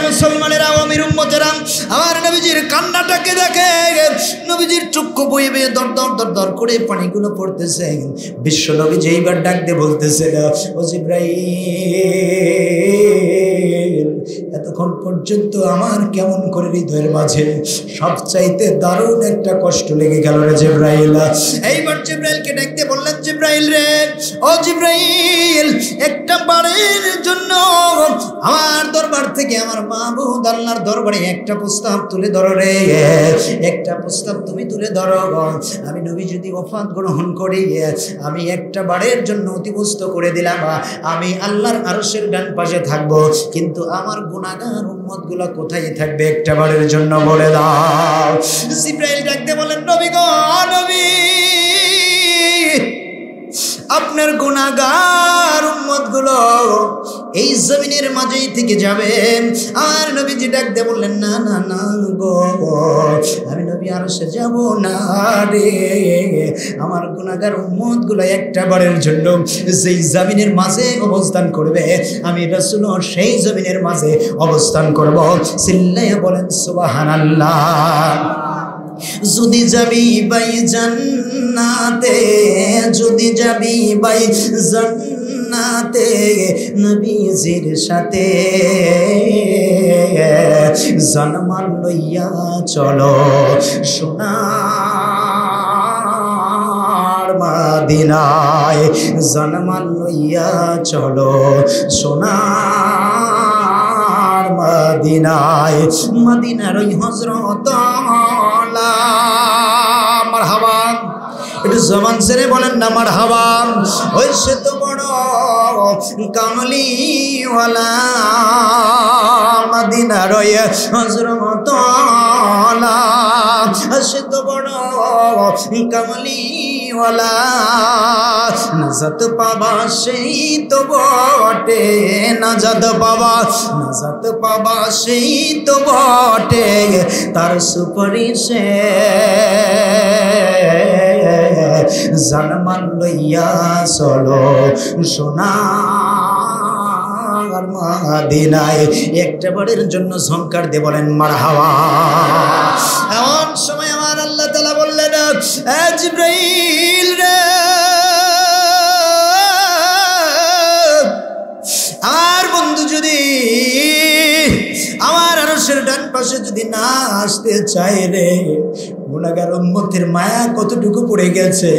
মুসলমানেরা, আমির উম্মতেরা, আমার নবীজির কান্নাটাকে দেখে নবীজির চক্ষু বয়ে বয়ে দর দর দর দর করে পানিগুলো পড়তেছে। বিশ্ব নবী যেইবার ডাক দিয়ে বলতেছে ও জিবরাইল, এতক্ষণ পর্যন্ত আমার কেমন করে হৃদয়ের মাঝে সবচাইতে দারুণ একটা কষ্ট লেগে গেল রে জিবরাইল। এইবার জিবরাইলকে ডাকতে বললেন জিবরাইল রে, ও জিবরাইল, একটা বারের জন্য আমার দরবার থেকে আমার মাবুদ আল্লাহর দরবারে একটা প্রস্তাব তুলে ধরো রে, একটা প্রস্তাব তুমি তুলে ধরো। আমি নবী যদি ওফাত গ্রহণ করি, আমি একটা বারের জন্য অতিবস্ত করে দিলাম, আমি আল্লাহর আরশের ডান পাশে থাকবো, কিন্তু আমার গুনাহগার উম্মতগুলো কোথায় থাকবে একটা বারের জন্য বলে দাও। জিবরাইল ডাকতে বলেন নবী গো, নবী আপনার গুনাহগার উম্মতগুলো এই জমিনের মাঝেই থেকে যাবে। আর নবীজি ডাকতে বললেন না না না গো, আমি নবী আরশে যাব না রে, আমার গুনাহগার উম্মতগুলো একটা বারের জন্য যেই জমিনের মাঝে অবস্থান করবে, আমি রাসূল সেই জমিনের মাঝে অবস্থান করব। চিল্লাইয়া বলেন সুবহানাল্লাহ। যদি যাবি বাই জান্নাতে, যদি যাবি বাই জান্নাতে নবীজির সাথে, জানমান লইয়া চলো সোনার মদিনায়, জানমান লইয়া চলো সোনার মদিনায়, মদিনার ওই হযরত মারহাবা, একটু জবান ছেড়ে বলেন না মারহাবা। ওই সে তো বড় কামলিওয়ালা মদিনার ওই হযরত সে তো বড় কামলিওয়ালা, নাজাত পাবা সেই তো বটে, নাজাত পাবা সেই তো বটে, তার সুপারিশে জানমান লইয়া চলো সোনার মদিনায়। একটা বারের জন্য ঝংকার দিয়ে বলেন মারহাবা। এমন সময় আমার আল্লাহ তাআলা বললেন জিবরাইল রে, আর বন্ধু যদি আমার আরশের ডান পাশে যদি না আসতে চায় রে, গুনাহগার উম্মতের মায়া কতটুকু পড়ে গেছে,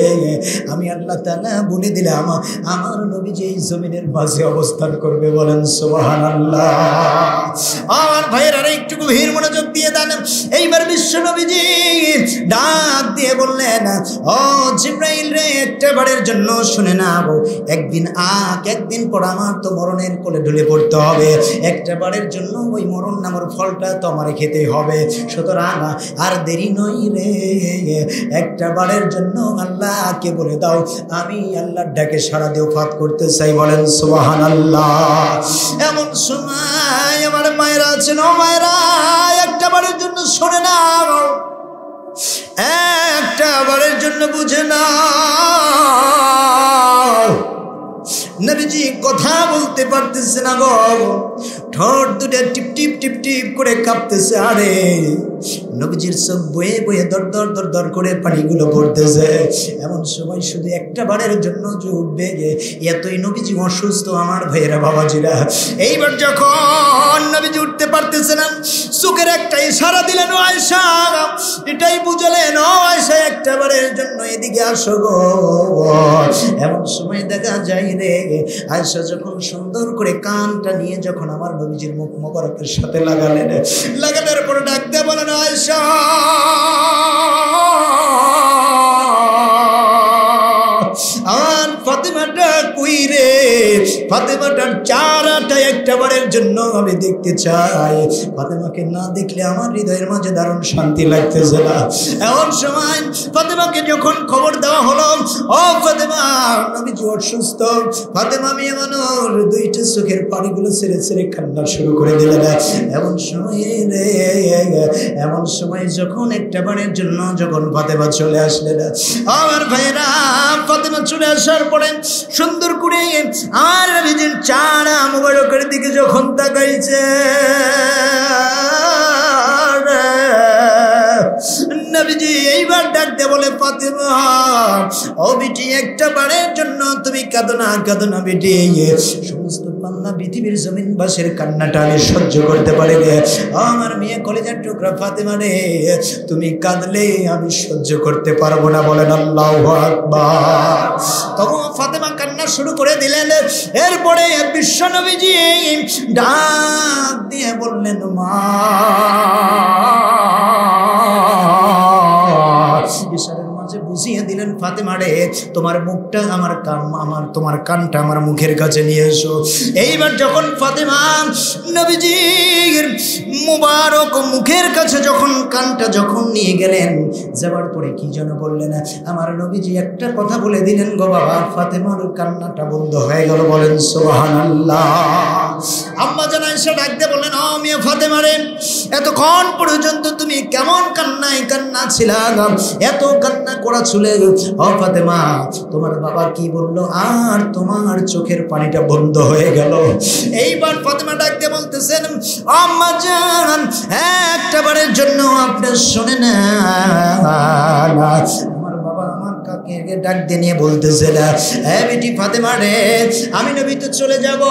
আমি আল্লাহ তাআলা বলে দিলাম আমার নবী যে জমিনের মাঝে অবস্থান করবে। বলেন সুবহানাল্লাহ। আমার ভাইয়েরা একটু গভীর মনোযোগ দিয়ে দেন। এইবার বিশ্ব নবীজি ডাক দিয়ে বললেন ও জিবরাইল রে, একটা বারের জন্য শুনে নাও, একদিন পর আমার তো মরণের কোলে ঢলে পড়তে হবে, একটা বারের জন্য ওই মরণ নামের ফলটা তো আমার খেতে হবে, সুতরাং আর দেরি নয় রে, বলে একটা বারের জন্য আল্লাহকে বলে দাও আমি আল্লাহর ডাকে সাড়া দিয়ে ওফাত করতে চাই। বলেন সুবহানাল্লাহ। এমন সময় আমার মায়েরা আছেন, ও মায়েরা একটা বারের জন্য শোনে না, একটা বারের জন্য বুঝে না। নবীজি কথা বলতে পারতেছে না গো, ঠোঁট দুটো টিপ টিপ টিপ টিপ করে কাঁপতেছে। আরে নবীজির চোখ বয়ে বয়ে দর দর দর দর করে পানিগুলো পড়তেছে। এমন সময় শুধু একটা বারের জন্য যে উঠবে, এতই নবীজি অসুস্থ আমার ভাইয়েরা বাবাজিরা। এইবার যখন নবীজি উঠতে পারতেছে না, চোখের একটা ইশারা দিলেন, ও আয়েশা, এটাই বুঝলেন, ও আয়েশা একটা বারের জন্য এদিকে আসো গো। এমন সময় দেখা যায় রে, আয়েশা যখন সুন্দর করে কানটা নিয়ে যখন আমার নবীজির মুখ মোবারকের সাথে লাগালেন, লাগানোর পর ডাক দিয়ে বলেন, আয়েশা আমার ফাতেমাটা কই রে? ফাতেমাটার চেহারাটা একটা বারের জন্য আমি দেখতে চাই। ফাতেমাকে না দেখলে আমার হৃদয়ের মাঝে দারুণ শান্তি লাগতেছে না। এমন সময় ফাতেমাকে যখন খবর দেওয়া হলো, ও ফাতেমা নবীজি অসুস্থ, ফাতেমা মেয়ে মানুষ দুইটা চোখের পানিগুলো ছেড়ে ছেড়ে কান্না শুরু করে দিলেন। এমন সময় রে, এমন সময় যখন একটা বারের জন্য যখন ফাতেমা চলে আসলেন, আমার ভাইরা ফাতেমা চলে আসার পরে সুন্দর করে আর নবীজির চেহারা মোবারকের দিকে যখন তাকাইছে, নবীজি এইবার ডাকতে বলে, ফাতেমা ও বিটি একটা বারের জন্য তুমি কাঁদো না, কাঁদো না বিটি। সমস্ত পান্না পৃথিবীর জমিনবাসীর কান্নাটা আমি সহ্য করতে পারি রে। আমার মেয়ে কলেজার টুকরা ফাতেমা রে, তুমি কাঁদলে আমি সহ্য করতে পারবো না। বলেন আল্লাহু আকবার। তখন ফাতেমা কান্না শুরু করে দিলেন। এরপরে বিশ্ব নবীজি ডাক দিয়ে বললেন, মা। ইশারার মাঝে বুঝিয়ে দিলেন, ফাতেমা রে তোমার মুখটা আমার কান, আমার তোমার কানটা আমার মুখের কাছে নিয়ে এসো। এইবার যখন ফাতেমা নবীজির মুবারক মুখের কাছে যখন কানটা যখন নিয়ে গেলেন, যাবার পরে কি যেন বললেন, আমার নবীজি একটা কথা বলে দিলেন গো বাবা, ফাতেমার কান্নাটা বন্ধ হয়ে গেল। বলেন সুবহানাল্লাহ। আম্মা জান আয়েশা ডাক দিয়ে বললেন, ও মেয়ে ফাতেমা রে, এতক্ষণ পর্যন্ত তুমি কেমন কান্নায় কান্না ছিলা, এত কান্না করা চলে। ও ফাতেমা তোমার বাবা কি বললো আর তোমার চোখের পানিটা বন্ধ হয়ে গেল। এইবার ফাতেমা ডাক দিয়ে বলতেছেন, আম্মা জান একটা বারের জন্য আপনি শুনে না। আমার বাবা আমার কাকে ডাক দিয়ে নিয়ে বলতেছে, হ্যাঁ বেটি ফাতেমা রে, আমি নবী তো চলে যাব,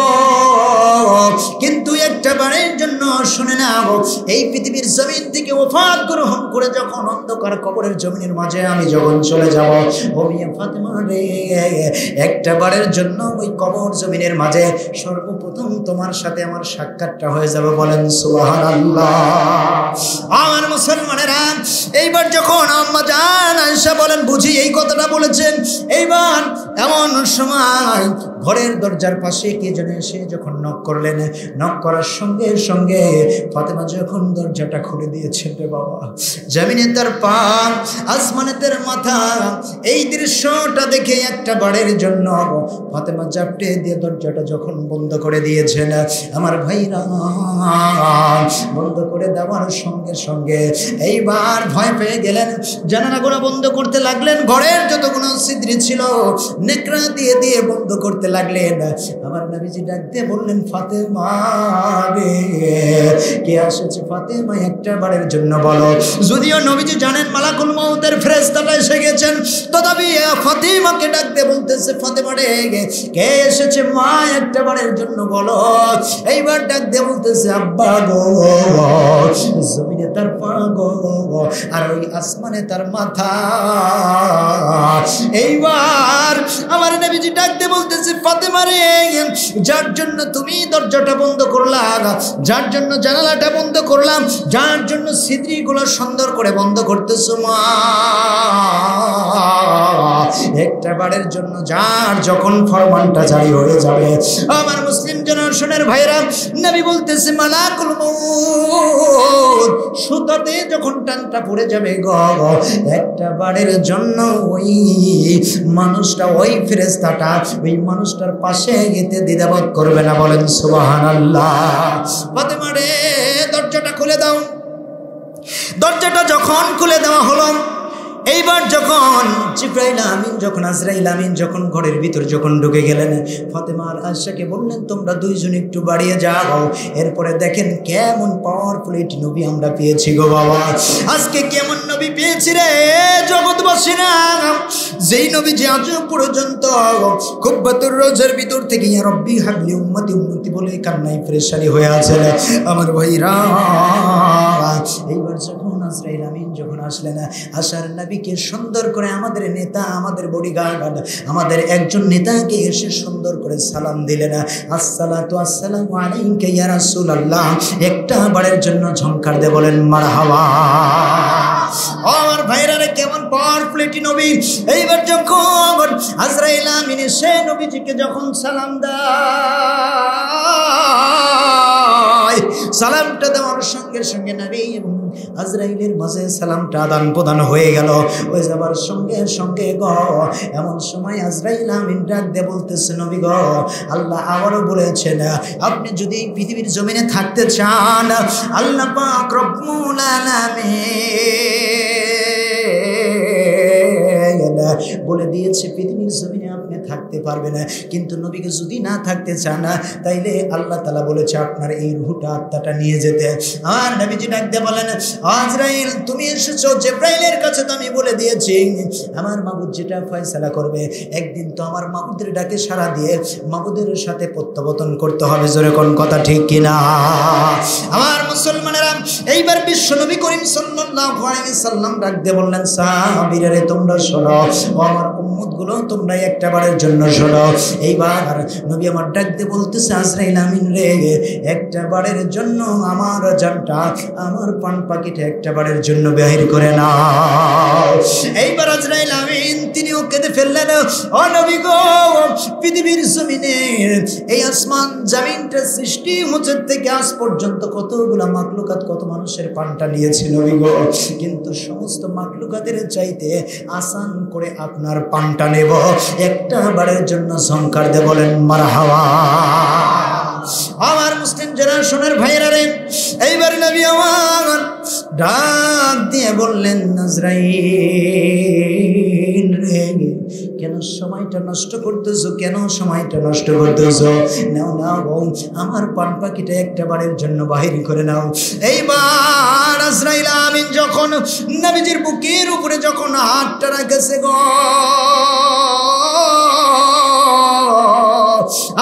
কিন্তু একটা বারের জন্য শুনে না, এই পৃথিবীর জমিন থেকে ওফাত গ্রহণ করে যখন অন্ধকার কবরের জমিনের মাঝে আমি যখন চলে যাব, ও মিয়া ফাতেমা রে, একটা বারের জন্য ওই কবর জমিনের মাঝে সর্বপ্রথম তোমার সাথে আমার সাক্ষাৎটা হয়ে যাবে। বলেন সুবহানাল্লাহ। আমার মুসলমানেরা, এইবার যখন আম্মা জান আয়েশা বলেন, বুঝি এই কথাটা বলেছেন। এইবার এমন সময় ঘরের দরজার পাশে কে যেন এসে যখন নক করলেন, নক করার সঙ্গে সঙ্গে ফাতেমা যখন দরজাটা খুলে দিয়েছেন রে বাবা, জমিনে তার পা আসমানে তার মাথা, এই দৃশ্যটা দেখে একটা বারের জন্য ফাতেমা জাপটে দিয়ে দরজাটা যখন বন্ধ করে দিয়েছেন, আমার ভাইরা বন্ধ করে দেওয়ার সঙ্গে সঙ্গে এইবার ভয় পেয়ে গেলেন, জানালাগুলো বন্ধ করতে লাগলেন, ঘরের যতগুলো ছিদ্র ছিল নেকড়া দিয়ে দিয়ে বন্ধ করতে লাগলেন। আমার নবীজি ডাক দিয়ে বললেন, ফাতেমা রে, কে আসেছে? ফাতেমা একটা বারের জন্য বলো। যদিও নবীজি জানেন মালাকুল মউতের ফেরেশতাটা এসে গেছেন, তথাপি ফাতেমাকে ডাক দিয়ে বলতেছে, ফাতেমা রে, কে এসেছে? মা একটা বারের জন্য বলো। এইবার ডাক দিয়ে বলতেছে, আব্বা গো, জমিনে তার পা গো, আর ওই আসমানে তার মাথা। এইবার আমার নবী নবীজি ডাকতে বলতেছে ফাতেমা রে, যার জন্য তুমি দরজাটা বন্ধ করলা, যার জন্য জানালাটা বন্ধ করলাম, যার জন্য সিদ্রিগুলো সুন্দর করে বন্ধ করতেছো মা, একটা বারের জন্য যার যখন ফরমানটা জারি হয়ে যাবে, আমার মুসলিম জনগণের ভাইরা, নবী বলতেছে মালাকুল মউত সুতাতে যখন টানটা পড়ে যাবে গো, একটা বারের জন্য ওই মানুষটা, ওই ফেরেশতাটা ওই মানুষটার পাশে যেতে দ্বিধাবোধ করবে না। বলেন সুবহানাল্লাহ। ফাতেমা রে, দরজাটা খুলে দাও। দরজাটা যখন খুলে দেওয়া হলো, এইবার যখন জিবরাইল আমিন যখন আজরাইল আমিন যখন ঘরের ভিতর যখন ঢুকে গেলেন, ফাতেমা আর আয়েশাকে বললেন তোমরা দুইজন একটু বাড়িয়ে যাও। এরপরে দেখেন কেমন পাওয়ারফুল একটি নবী আমরা পেয়েছি গো বাবা। আজকে কেমন নবী পেয়েছি রে জগৎবাসীরা, যেই নবী যে আজ পর্যন্ত কুব্বাতুর রোজার ভিতর থেকে ইয়া রব্বি হাবলি উম্মতি উম্মতি বলে কান্নায় ফেরেশানি হয়ে আছেন আমার ভাইরা। এইবার যখন আজরাইল আমিন যখন আসলেন, আসার নবীকে সুন্দর করে আমাদের নেতা, আমাদের বডিগার্ড, আমাদের একজন নেতাকে এসে সুন্দর করে সালাম দিলেন, আসসালাতু আসসালামু আলাইকা ইয়া রাসূলুল্লাহ। একটা বারের জন্য ঝংকার দিয়ে বলেন মারহাবা। আমার ভাইরা রে, কেমন পাওয়ারফুল একটি নবী। এইবার যখন আজরাইল আমিন সে নবীজিকে যখন সালাম দেয়, সালামটা দেওয়ার সঙ্গে সঙ্গে নবী এবং আজরাইলের মাঝে সালামটা আদান প্রদান হয়ে গেল। ওই যাবার সঙ্গে সঙ্গে গো, এমন সময় আজরাইল আমিন ডাক দিয়ে বলতেছে নবী গো, আল্লাহ আবারও বলেছেন আপনি যদি পৃথিবীর জমিনে থাকতে চান, আল্লাহ পাক রব্বুল আলামিন বলে দিয়েছে পৃথিবীর জমিনে আপনি থাকতে পারবেন না। কিন্তু নবীকে যদি না থাকতে চান তাইলে আল্লাহ তাআলা বলেছে আপনার এই রূহটা, আত্মাটা নিয়ে যেতে। আর নবীজি ডাক দিয়ে বলেন আজরাইল তুমি এসেছো, জিবরাইলের কাছে তো আমি বলে দিয়েছি আমার মাবুদ যেটা ফয়সালা করবে, একদিন তো আমার মাবুদের ডাকে সাড়া দিয়ে মাবুদের সাথে প্রত্যাবর্তন করতে হবে। জোরে কোন কথা ঠিক কিনা আমার মুসলমানেরা। এইবার বিশ্ব নবী করিম সাল্লাল্লাহু আলাইহি সাল্লাম ডাক দিয়ে বললেন সাহাবীরা রে তোমরা শোনো, আমার উম্মত গুলো তোমরা একটা বারের জন্য শোনো। এইবার নবী আমার ডাক দিয়ে বলতেছে আজরাইল আমিন রে, একটা বারের জন্য আমার জানটা, আমার পান পাখিটা একটা বারের জন্য বাহির করে নাও। এইবার আজরাইল আমিন তিনিও কেঁদে ফেললেন, ও নবী গো, পৃথিবীর জমিনে এই আসমান জমিনটা সৃষ্টি হচ্ছে থেকে আজ পর্যন্ত কতগুলা মাখলুকাত, কত মানুষের পানটা নিয়েছে নবী গো, কিন্তু সমস্ত মাখলুকাতের চাইতে আসান করে আপনার পানটা নেব, একটা বারের জন্য ঝংকার দিয়ে বলেন মারহাবা। আমার মুসলিম জেনারেশনের ভাইরা রে, এইবার নবী আমার ডাক দিয়ে বললেন আজরাইল রে, কেন সময়টা নষ্ট করতেছো, কেন সময়টা নষ্ট করতেছো? নাও নাও আমার পান পাখিটা একটা বারের জন্য বাহির করে নাও। এইবার আজরাইল আমিন যখন নবীজির বুকের উপরে যখন হাতটা রাখেছে গো,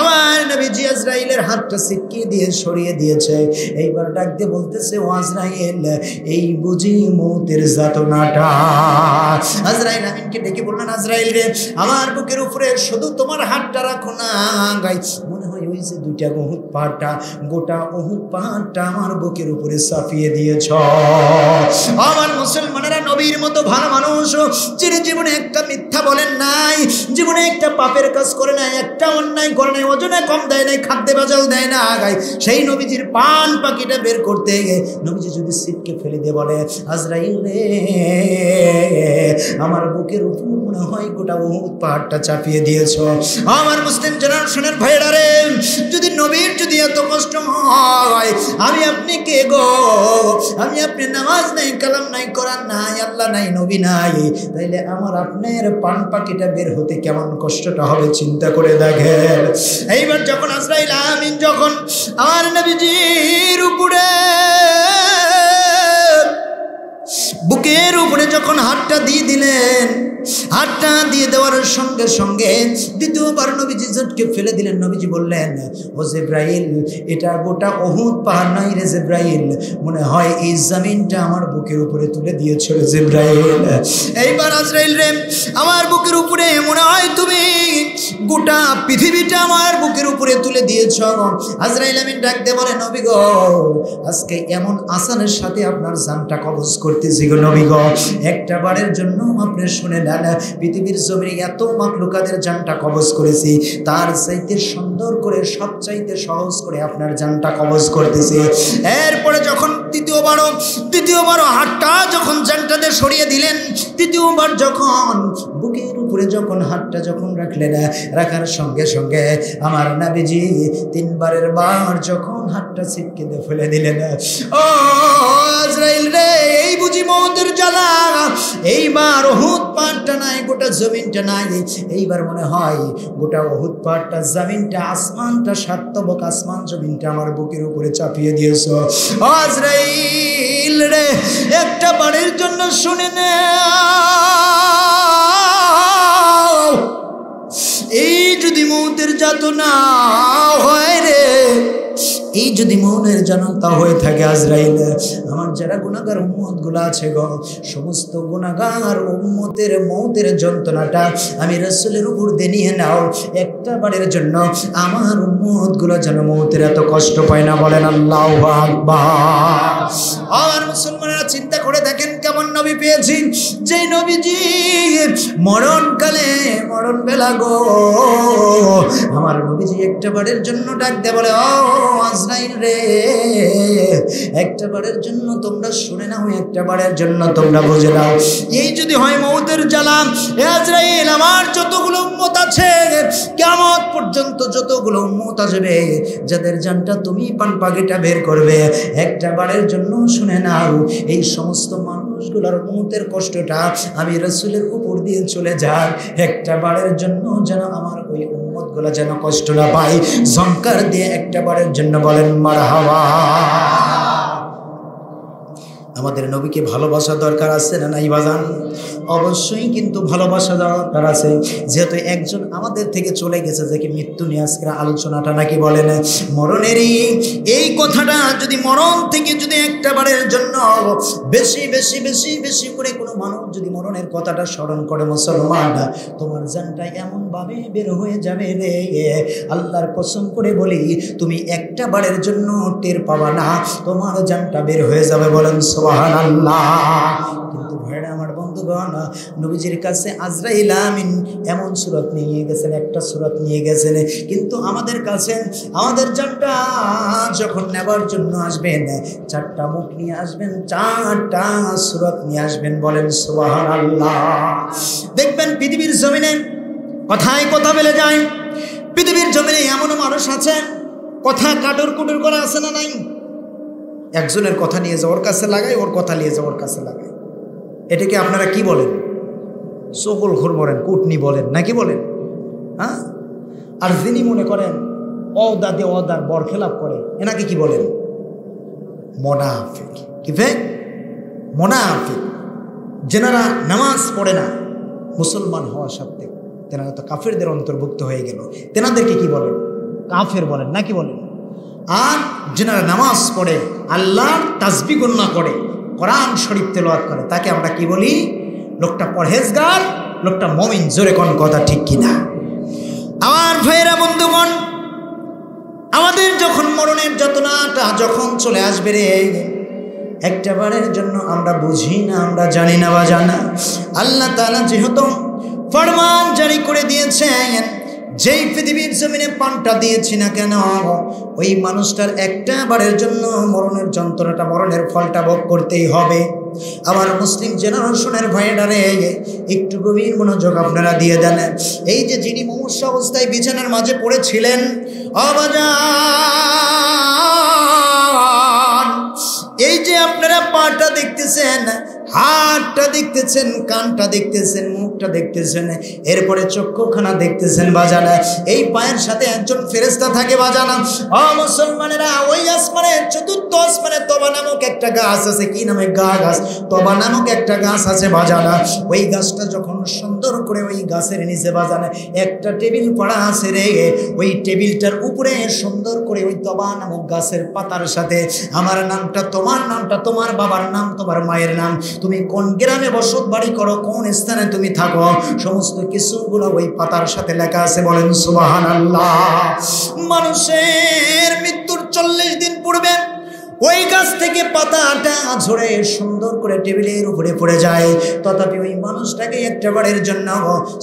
আমার নবীজি আজরাইলের হাতটা সিটকিয়ে দিয়ে সরিয়ে দিয়েছে। এইবার ডাক দিয়ে বলতেছে ও আজরাইল, এই বুঝি মৌতের যাতনাটা। আজরাইল আমিনকে ডেকে বললেন আজরাইল রে, আমার বুকের উপরে শুধু তোমার হাতটা রাখো না, গাই মনে হয় ওই যে দুইটা উহুদ পাহাড়টা, গোটা উহুদ পাহাড়টা আমার বুকের উপরে চাপিয়ে দিয়েছ। আমার মুসলমানেরা, নবীর মতো ভালো মানুষ যিনি জীবনে একটা মিথ্যা বলেন নাই, জীবনে একটা পাপের কাজ করে নাই, একটা অন্যায় করে নাই, ওজনে কম দেয় নাই, খাদ্যে বাজাল দেয় না, গাই সেই নবীজির পান পাখিটা বের করতে গিয়ে নবীজি যদি সিটকে ফেলে দিয়ে বলে আজরাইল রে, আমার বুকের উপর মনে হয় গোটা উহুদ পাহাড়টা চাপিয়ে দিয়েছ। আমার মুসলিম জেনারেশনের ভাইরা রে, যদি নবীর যদি এত কষ্ট হয়, আমি আপনি কে গো? আমি আপনি নামাজ নাই, কালাম নাই, কোরআন নাই, আল্লাহ নাই, নবী নাই, তাইলে আমার আপনার পান পাখিটা বের হতে কেমন কষ্টটা হবে চিন্তা করে দেখেন। এইবার যখন আজরাইল আমিন যখন আমার নবীজির উপরে বুকের উপরে যখন হাতটা দিয়ে দিলেন, হাতটা দিয়ে দেওয়ার সঙ্গে সঙ্গে দ্বিতীয়বার নবীজি ঝটকে ফেলে দিলেন। নবীজি বললেন ও জিবরাইল, এটা গোটা উহুদ পাহাড় নয় রে জিবরাইল, মনে হয় এই জমিনটা আমার বুকের উপরে তুলে দিয়েছিল জিবরাইল। এইবার আজরাইল রে, আমার বুকের উপরে মনে হয় তুমি গোটা পৃথিবীটা আমার বুকের উপরে তুলে দিয়েছ। আজরাইল আমিন ডাক দিয়ে বলে, নবী গো, আজকে এমন আসানের সাথে আপনার জানটা কবজ করতেছি গো নবী গো, একটা বারের জন্য আপনি শুনে নেন, পৃথিবীর জমিনে এত মাখলুকাদের জানটা কবজ করেছি, তার চাইতে সুন্দর করে সবচাইতে সহজ করে আপনার জানটা কবজ করতেছি। এরপরে যখন দ্বিতীয়বারও হাতটা যখন জানটাতে সরিয়ে দিলেন, তৃতীয়বার যখন বুকের উপরে যখন হাতটা যখন রাখলেন, রাখার সঙ্গে সঙ্গে আমার নবীজি তিনবারের বার যখন হাতটা ছিটকে দিয়ে ফেলে দিলেন। ও আজরাইল রে, এই বুঝি মওতের জ্বালা, এইবার উহুদ পাহাড়টা নাই, গোটা জমিনটা নাই, এইবার মনে হয় গোটা উহুদ পাহাড়টা, জমিনটা, আসমানটা, সাতবক আসমান জমিনটা আমার বুকের উপরে চাপিয়ে দিয়েছ। ও আজরাইল রে, একটা বারের জন্য শুনে নে, এই যদি মওতের যাতনা হয় রে, এই যদি মনের জনতা হয়ে থাকে আজরাইল, আমার যারা গুনাহগার উম্মত গুলো আছে গো, সমস্ত গুনাহগার উম্মতের মওতের যন্ত্রণাটা আমি রাসূলের উপর দিয়ে নিয়ে নাও, একটা বারের জন্য আমার উম্মত গুলো যেন মওতের এত কষ্ট পায় না। বলেন আল্লাহু আকবার। আর মুসলমানেরা চিন্তা করে দেখেন কেমন নবী পেয়েছি, যে নবীজি মরণকালে, মরণ বেলা গো, আমার নবীজি একটা বারের জন্য ডাক দিয়ে বলে, ও আজরাইল রে, একটা বারের জন্য তোমরা শুনে নাও, একটা বারের জন্য তোমরা বুঝে নাও, এই যদি হয় মওতের জ্বালা, আজরাইল আমার যতগুলো উম্মত আছে, কিয়ামত পর্যন্ত যতগুলো উম্মত আসবে, যাদের জানটা তুমি পান পাখিটা বের করবে, একটা বারের জন্য শুনে নাও, এই সমস্ত মানুষগুলোর মওতের কষ্টটা আমি রাসূলের উপর দিয়ে চলে যায়, একটা বারের জন্য যেন আমার ওই উম্মত গুলা যেন কষ্ট না পায়। ঝংকার দিয়ে একটা বারের জন্য বলেন মারহাবা। আমাদের নবীকে ভালোবাসা দরকার আছে না নাই বাজান? অবশ্যই কিন্তু ভালোবাসা দরকার আছে, যেহেতু একজন আমাদের থেকে চলে গেছে, যে কি মৃত্যু নিয়ে আজকের আলোচনাটা নাকি বলেন মরণেরই, এই কথাটা যদি মরণ থেকে যদি একটা বারের জন্য বেশি বেশি বেশি বেশি করে কোনো মানুষ যদি মরণের কথাটা স্মরণ করে, মুসলমান, তোমার জানটা এমন ভাবে বের হয়ে যাবে রে, আল্লাহর কসম করে বলি, তুমি একটা বারের জন্য টের পাবা না, তোমার জানটা বের হয়ে যাবে। বলেন সুবহানাল্লাহ। কিন্তু ভাইরা আমার বন্ধুগণ, নবীজির কাছে আজরাইল আমিন এমন সূরত নিয়ে গেছেন, একটা সূরত নিয়ে গেছেন, কিন্তু আমাদের কাছে আমাদের জানটা যখন নেবার জন্য আসবেন, চারটা মুখ নিয়ে আসবেন, চারটা সূরত নিয়ে আসবেন। বলেন সুবহানাল্লাহ। দেখবেন পৃথিবীর জমিনে কথায় কথা বলে যায়, পৃথিবীর জমিনে এমন মানুষ আছে, কথা কাটুর কুটুর করা আছে না নাই? একজনের কথা নিয়ে যাওয়ার কাছে লাগায়, ওর কথা নিয়ে যাওয়ার কাছে লাগায়, এটাকে আপনারা কি বলেন? সকল ঘর বলেন, কুটনি বলেন, নাকি বলেন? হ্যাঁ। আর যিনি মনে করেন অদাদে অদার বরখেলাপ করে, এনাকে কি বলেন? মুনাফিক। কি ফেক? মুনাফিক। যেনারা নামাজ পড়ে না, মুসলমান হওয়া সত্ত্বেও তেনারা তো কাফেরদের অন্তর্ভুক্ত হয়ে গেল, তেনাদেরকে কি বলেন? কাফের বলেন, নাকি বলেন? আর যেনারা নামাজ পড়ে, আল্লাহর তাসবিহ গণনা করে, কোরআন শরীফ তেলাওয়াত করে, তাকে আমরা কি বলি? লোকটা পরহেজগার, লোকটা মুমিন। জোরে কোন কথা ঠিক কিনা? আমার ভাইয়েরা বন্ধুগণ, আমাদের যখন মরণের যন্ত্রণাটা যখন চলে আসবে রে, একটা বারের জন্য আমরা বুঝি না, আমরা জানি না বা জানা, আল্লাহ তাআলা যেহেতু ফরমান জারি করে দিয়েছেন, যেই পৃথিবীর জমিনে পানটা দিয়েছি না কেন, ওই মানুষটার একটা বারের জন্য মরণের যন্ত্রণাটা, মরণের ফলটা ভোগ করতেই হবে। আমার মুসলিম জেনারেশনের ভাইয়েরারে একটু গভীর মনোযোগ আপনারা দিয়ে দেন। এই যে যিনি মুমূর্ষু অবস্থায় বিছানার মাঝে পড়েছিলেন, অবাজান, এই যে আপনারা পাটা দেখতেছেন, হাতটা দেখতেছেন, কানটা দেখতেছেন, মুখটা দেখতেছেন, এরপরে চক্ষুখানা দেখতেছেন বাজানা, এই পায়ের সাথে একজন ফেরেশতা থাকে বাজানা। ও মুসলমানেরা, ওই আসমানের চতুর্থ আসমানে তবা নামক একটা গাছ আছে। কি নামে গাছ? তবা নামক একটা গাছ আছে বাজানা। ওই গাছটা যখন সুন্দর করে, ওই গাছের নিচে বাজানা একটা টেবিল পড়া আছে রে, ওই টেবিলটার উপরে সুন্দর করে ওই তবা নামক গাছের পাতার সাথে আমার নামটা, তোমার নামটা, তোমার বাবার নাম, তোমার মায়ের নাম, তুমি কোন গ্রামে বসত বাড়ি করো, কোন স্থানে তুমি থাকো, সমস্ত কিছুগুলো ওই পাতার সাথে লেখা আছে। বলেন সুবহানাল্লাহ। মানুষের মৃত্যুর 40 দিন পূর্বে ওই গাছ থেকে পাতাটা ঝরে সুন্দর করে টেবিলের উপরে পড়ে যায়, তথাপি ওই মানুষটাকে একটা বারের জন্য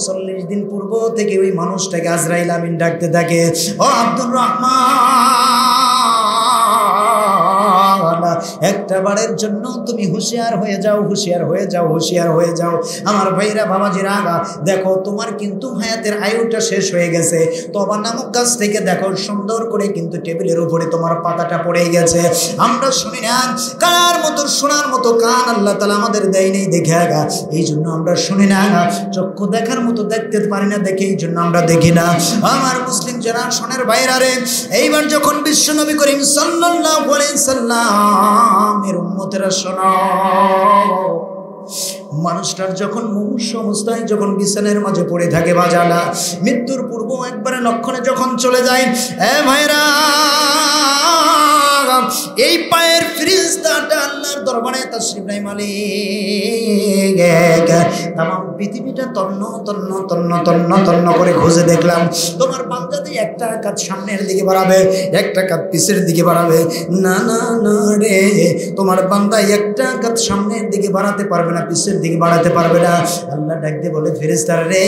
40 দিন পূর্ব থেকে ওই মানুষটাকে আজরাইল আমিন ডাকতে থাকে, ও আব্দুর রহমান, একটা বারের জন্য তুমি হুঁশিয়ার হয়ে যাও, হুঁশিয়ার হয়ে যাও, হুঁশিয়ার হয়ে যাও। আমার ভাইরা বাবাজিরা, আগা দেখো তোমার কিন্তু হায়াতের আয়ুটা শেষ হয়ে গেছে। তবা নামক গাছ থেকে দেখো সুন্দর করে কিন্তু টেবিলের উপরে তোমার পাতাটা পড়ে গেছে। আমরা শুনি না, কার মতো শোনার মতো কান আল্লাহ তাআলা আমাদের দেয় নেই, দেখে আগা এই জন্য আমরা শুনি না। চক্ষু দেখার মতো দেখতে পারি না, দেখে এই জন্য আমরা দেখি না। আমার মুসলিম জেনারেশনের ভাইরা রে, এইবার যখন বিশ্ব নবী করিম সাল্লাল্লাহু আলাইহি সাল্লামের উম্মতেরা শোনো, মানুষটার যখন মুমূর্ষ অবস্থায় যখন বিছানার মাঝে পড়ে থাকে, বাজালা মৃত্যুর পূর্ব একবারে লক্ষণে যখন চলে যায়, এ ভাইরা, এই পায়ের ফেরেশতাটা আল্লাহর দরবারে তাশরীফ নেয় মালিক। তামাম পৃথিবীটা তন্ন তন্ন তন্ন তন্ন তন্ন করে খুঁজে দেখলাম, তোমার বান্দা দিয়ে একটা কাজ সামনের দিকে বাড়াবে, একটা কাজ পিছের দিকে বাড়াবে, না না না রে, তোমার বান্দা একটা কাজ সামনের দিকে বাড়াতে পারবে না, পিছের দিকে বাড়াতে পারবে না। আল্লাহ ডাক দিয়ে বলে, ফেরেশতারা রে,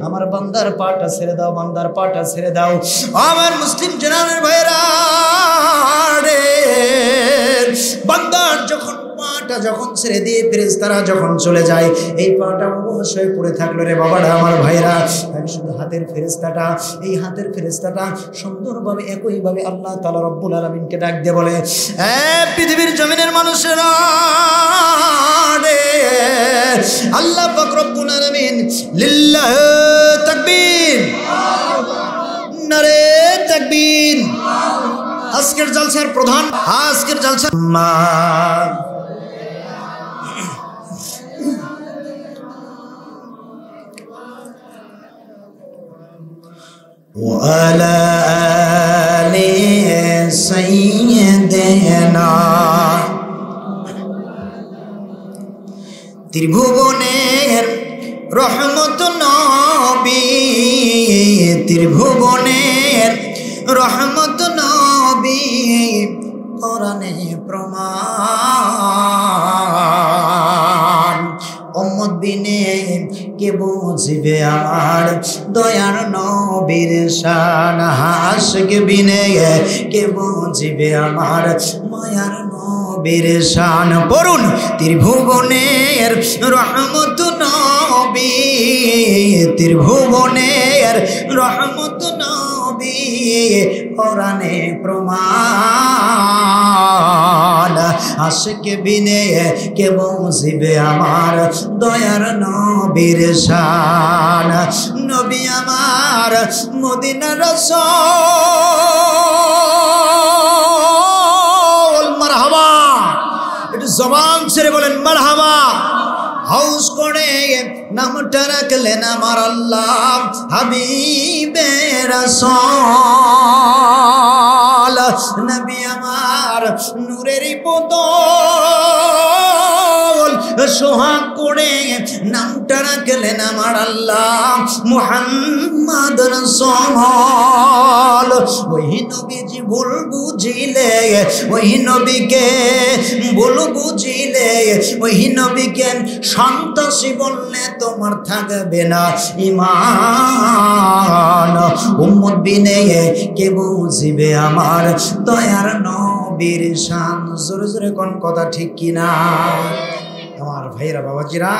আমার বান্দার পাটা ছেড়ে দাও, বান্দার পাটা ছেড়ে দাও। আমার মুসলিম জেনারেল ভাইরা রে, বান্দার যখন পাটা যখন ছেড়ে দিয়ে ফেরেশতারা যখন চলে যায়, এই পাটা অবশ হয়ে পড়ে থাকলো রে বাবারা, আমার ভাইরা। আমি শুধু হাতের ফেরেশতাটা, এই হাতের ফেরেশতাটা সুন্দরভাবে একইভাবে আল্লাহ তাআলা রব্বুল আলামিনকে ডাক দিয়ে বলে, এ পৃথিবীর জমিনের মানুষেরা রে, আল্লাহ পাক রব্বুল আলামিন, লিল্লাহ তাকবীর, নারে তাকবীর। আজকের জলসার প্রধান, আজকের জলসা ওয়ালা আলি সাইয়্যিদিনা। ত্রিভুবনের রহমত নবী, ত্রিভুবনের রহমত নবী, কোরআনে প্রমাণ। উম্মত বিনে কে বুঝবে আমার দয়ার নবীর শান, আশিক বিনে কে বুঝবে আমার মায়ার নবীর শান। পড়ুন, ত্রিভুবনের রহমত নবী, ত্রিভুবনের রহমত নবী, কোরআনে প্রমাণ। আশিক বিনে কে বুঝবে আমার দয়ার নবীর শান। নবী আমার মদিনার রাসূল, মারহাবা। একটু জবান ছেড়ে বলেন মারহাবা। হাউস করে নামটা রাখলেন আমার আল্লাহ, হাবিবে রাসূল। নবী আমার নূরের পুতুল, সোহাগ করে নামটা রাখলেন আমার আল্লাহ, মুহাম্মদ রাসূল। ওই নবীজি ভুল বুঝিলে, ওই নবীকে ভুল বুঝিলে, ওই নবীকে সন্ত্রাসী বললে তোমার থাকবে না ঈমান। উম্মত বিনে কে বুঝিবে আমার দয়ার নবীর শান। জোরে জোরে কোন কথা ঠিক কিনা? আমার ভাইরা বাবাজিরা,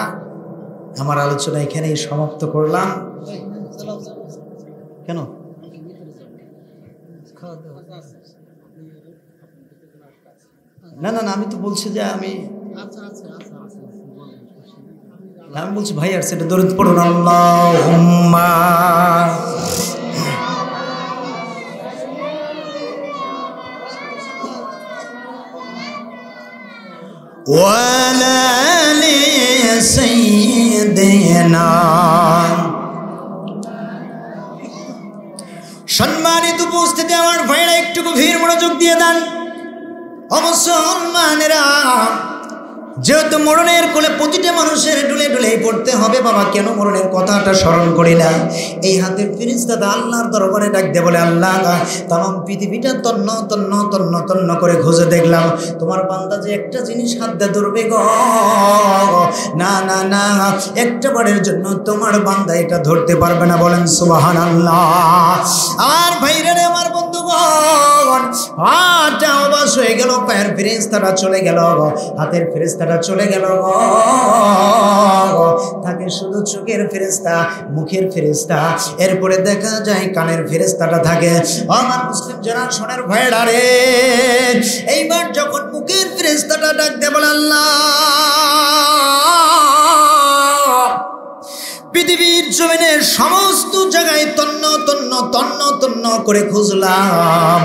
আমার আলোচনা এখানেই সমাপ্ত করলাম। কেন? না না না, আমি তো বলছি যে আমি বলছি ভাই আর সেটা দরুদ পড়ুন, আল্লাহুম্মা ওয়ালা আলি সাইয়্যিদিনা। সম্মানিত উপস্থিতি আমার ভাইরা, একটু গভীর মনোযোগ দিয়ে দেন। ও মুসলমানেরা, যেহেতু মরণের কোলে প্রতিটা মানুষের ডুলে ডুলেই পড়তে হবে বাবা, কেন মরণের কথাটা স্মরণ করি না? এই হাতের ফেরেশতাটা আল্লাহর দরবারে ডাক দিয়ে বলে, আল্লাহ তামাম পৃথিবীটা তন্ন তন্ন তন্ন তন্ন করে খুঁজে দেখলাম, তোমার বান্দা যে একটা জিনিস হাত দিয়ে ধরবে গো, না না না, একটা বারের জন্য তোমার বান্দা এটা ধরতে পারবে না। বলেন সুবহানাল্লাহ। আর ভাইরা রে, আমার বন্ধুগণ, হাতটা অবাস হয়ে গেল, পায়ের ফেরেশতাটা চলে গেল, হাতের ফেরেশতাটা চলে গেল, থাকে শুধু চোখের ফেরেশতা, মুখের ফেরেশতা, এরপরে দেখা যায় কানের ফেরেশতাটা থাকে। আমার মুসলিম যারা শোনার ভাইরা রে, এইবার যখন মুখের ফেরেশতাটা ডাক দেয় বলে, আল্লাহ পৃথিবীর জমিনের সমস্ত জায়গায় তন্ন তন্ন তন্ন তন্ন করে খুঁজলাম,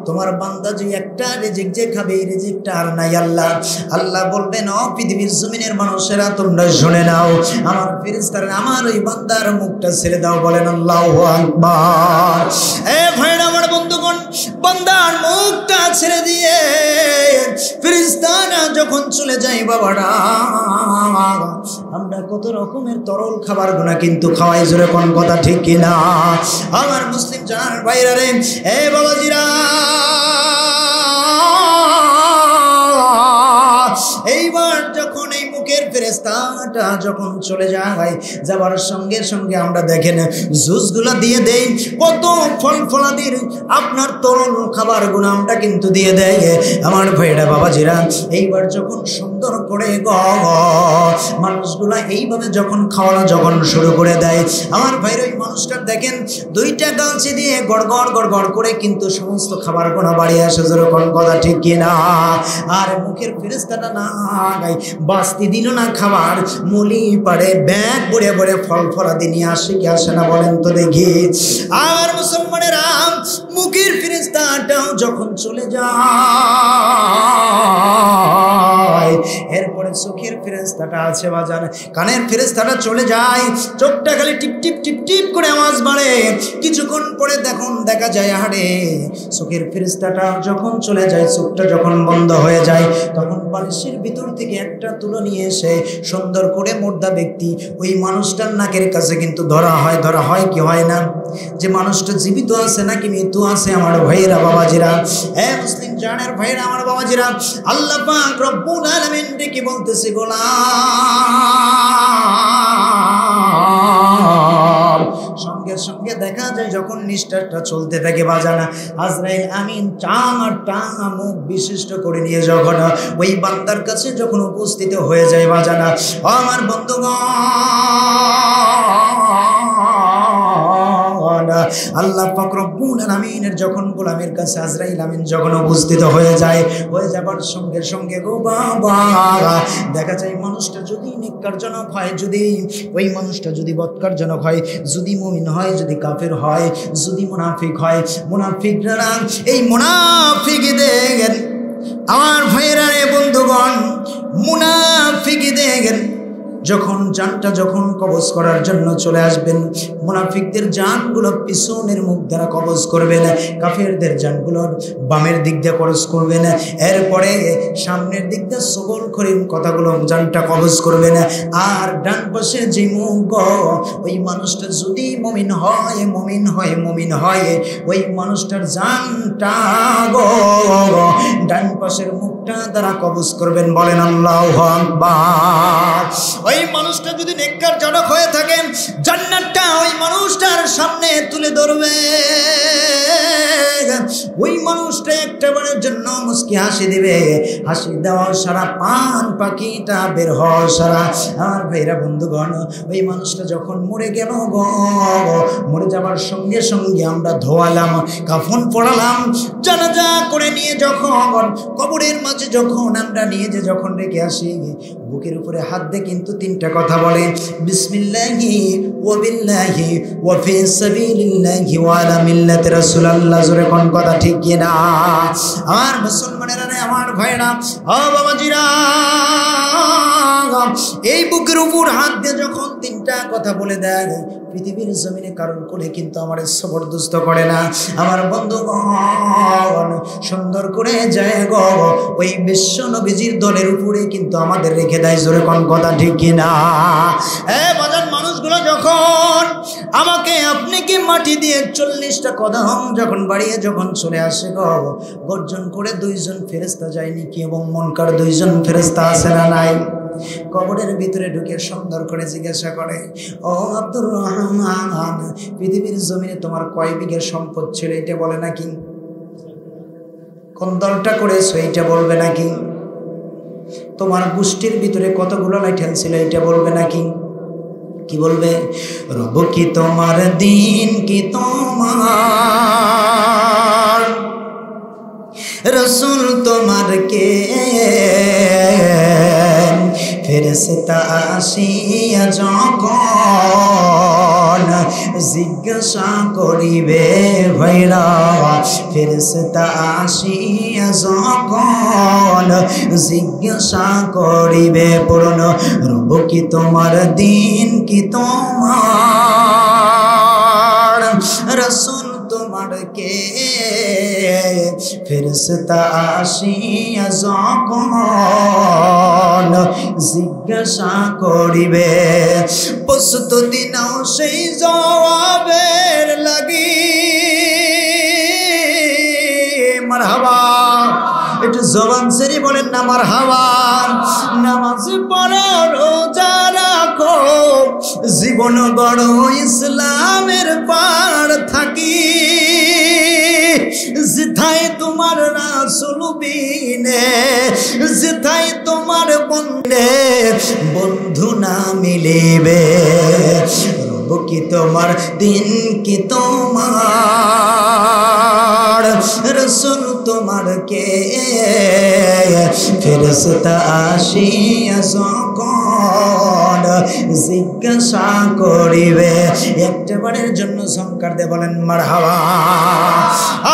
তোমার বান্দা যে একটা রিজিক যে খাবে এই রিজিকটা আর নাই। আল্লাহ আল্লাহ বলবেন, ও পৃথিবীর জমিনের মানুষেরা তোমরা শুনে নাও, আমার ফেরেশতারা আমার ওই বান্দার মুখটা ছেড়ে দাও। বলেন আল্লাহু আকবার। এ ভাইরা আমার বন্ধুগণ, বান্দার মুখটা ছেড়ে দিয়ে ফেরেশতারা যখন চলে যায় বাবারা, আমরা কত রকমের তরল খাবার গুনা কিন্তু খাওয়াই, জোরে কোন কথা ঠিক কিনা? আমার মুসলিম জানার ভাইরা রে, এ বাবাজিরা, এইবার যখন এই মুখের ফেরেশতাটা যখন চলে যায়, যাবার সঙ্গে সঙ্গে আমরা দেখেন জুসগুলো দিয়ে দেই, কত ফল ফলাদির আপনার তরল খাবার গুলো আমরা কিন্তু দিয়ে দেয়। আমার ভাইরা বাবাজিরা, এইবার যখন সুন্দর করে মানুষগুলা এইভাবে যখন খাওয়ানো যখন শুরু করে দেয়, আমার ভাইরা ওই মানুষটার দেখেন দুইটা গালছি দিয়ে গড় গড় গড় গড় করে কিন্তু সমস্ত খাবার গুলো বাড়ি আসে, যেরকম কথা ঠিক কিনা? আর মুখের ফেরেশতাটা না গাই বাস্তি দিল না খাবার, মুলি পাড়ে ব্যাগ ভরে ভরে ফল ফলাদি নিয়ে আসে কি আসে না বলেন তো দেখি? আর মুসলমানেরা, মুখের ফেরেশতাটাও যখন চলে যায়, এরপরে চোখের ফেরেশতাটা আছে বাজান, কানের ফেরেশতাটা চলে যায়, চোখটা খালি টিপ টিপ টিপ টিপ করে আওয়াজ বাড়ে। কিছুক্ষণ পরে দেখুন দেখা যায়, আহারে চোখের ফেরেশতাটা যখন চলে যায়, চোখটা যখন বন্ধ হয়ে যায়, তখন বালিশের ভিতর থেকে একটা তুলো নিয়ে এসে সুন্দর করে মুর্দা ব্যক্তি ওই মানুষটার নাকের কাছে কিন্তু ধরা হয়। ধরা হয় কি হয় না? যে মানুষটা জীবিত আছে নাকি মৃত্যু আছে? আমার ভাইরা বাবাজিরা, এ মুসলিম জানের ভাইরা আমার বাবাজিরা, আল্লাহ পাক রব্বুল আলামিন ডেকে বলতেছে, গোলাম, সঙ্গে সঙ্গে দেখা যায় যখন নিষ্ঠাটা চলতে থাকে বাজানা, আজরাইল আমিন চাঙা টাঙা মুখ বিশিষ্ট করে নিয়ে যখন ওই বান্দার কাছে যখন উপস্থিত হয়ে যায় বাজানা, আমার বন্ধুগণ, আল্লাহ পাক রব্বুল আলামিনের যখন গোলামের কাছে আজরাইল আমিন যখন উপস্থিত হয়ে যায়, হয়ে যাবার সঙ্গে সঙ্গে গো বাবা, দেখা যায় মানুষটা যদি নেককারজনক হয়, যদি ওই মানুষটা যদি বদকারজনক হয়, যদি মুমিন হয়, যদি কাফের হয়, যদি মুনাফিক হয়, মুনাফিকরা এই মুনাফিকদের, আমার ভাইয়েরা রে বন্ধুগণ, মুনাফিকদের যখন জানটা যখন কবজ করার জন্য চলে আসবেন, মুনাফিকদের জানগুলো পিছনের মুখ দ্বারা কবজ করবেন, কাফেরদের জানগুলো বামের দিক দিয়ে কবজ করবেন, এরপরে সামনের দিক দিয়ে সবল করে কথাগুলো জানটা কবজ করবেন, আর ডান পাশে যে মুখ, ওই মানুষটা যদি মুমিন হয়, মুমিন হয়, মুমিন হয়, ওই মানুষটার জানটা গো ডান পাশের মুখটা দ্বারা কবজ করবেন। বলেন আল্লাহু আকবার। ওই মানুষটা যদি নেককারজনক হয়ে থাকে, জান্নাতটা ওই মানুষটার সামনে তুলে ধরবে, ওই মানুষটা একটা বারের জন্য মুস্কি হাসি দিবে, হাসি দেওয়ার সারা পান পাখিটা বের হওয়ার সারা। আমার ভাইরা বন্ধুগণ, ওই মানুষটা যখন মরে গেল গো, মরে যাবার সঙ্গে সঙ্গে আমরা ধোয়ালাম, কাফন পড়ালাম, জানাজা করে নিয়ে যখন কবরের মাঝে যখন আমরা নিয়ে যে যখন রেখে আসি, বুকের উপরে হাত দিয়ে কিন্তু তিনটা কথা বলে, বিসমিল্লাহি ওয়া বিল্লাহি ওয়া ফি সাবিলিল্লাহি ওয়া আলা মিল্লাতি রাসূলুল্লাহ। জোরে কোন কথা ঠিক কি না? আমার মুসলমানেরা, আমার ভাইরা, ও বাবাজিরা, এই বুকের উপর হাত দিয়ে যখন তিনটা কথা বলে দেয়, পৃথিবীর জমিনে কারণ করে কিন্তু আমার জবরদস্ত করে না। আমার বন্ধুগণ সুন্দর করে যায় গো ওই বিশ্ব নবীজির দলের উপরে কিন্তু আমাদের রেখে দেয়। জোরে কোন কথা ঠিক কিনা? বাজান মানুষগুলো যখন আমাকে আপনি কি মাটি দিয়ে 40টা কদম যখন বাড়িয়ে যখন চলে আসে গো, গর্জন করে 2জন ফেরেশতা যায়নি কি এবং মুনকার 2জন ফেরেশতা আছে না নাই? কবরের ভিতরে ঢুকে সুন্দর করে জিজ্ঞাসা করে, ও আব্দুর রহমান, পৃথিবীর জমিনে তোমার কয় বিঘা সম্পদ ছিল এটা বলে নাকি? কোন দলটা করেছো এইটা বলবে নাকি? তোমার গোষ্ঠীর ভিতরে কতগুলো লাইঠান ছিল এটা বলবে নাকি? কি বলবে? রব কি তোমার, দিন কি তোমার, রসুল তোমার কে? ফেরেশতা আসিয়া যখন জিজ্ঞাসা করিবে ভাইরা, ফেরেশতা আসিয়া যখন জিজ্ঞাসা করিবে পূর্ণ, রব কি তোমার, দিন কি তোমার, রসুল তোমার কে? ফেরেশতা আসিয়া যখন জিজ্ঞাসা করিবে, প্রস্তুতি নাও সেই জবাবের লাগি। মারহাবা, একটু জবান সেরি বলেন না মারহাবা। নামাজ পড়ো, রোজা রাখো, জীবন গড় ইসলামের পার থাকি। যেথায় তোমার রাসূল বিনে, যেথায় তোমার বন্ধু না মিলিবে, রব কি তোমার, দিন কি তোমার, রসুল তোমার কে? ফেরেশতা আসিয়া যখন জিজ্ঞাসা করিবে, একবারের জন্য সংকার দিয়ে বলেন মারহাবা।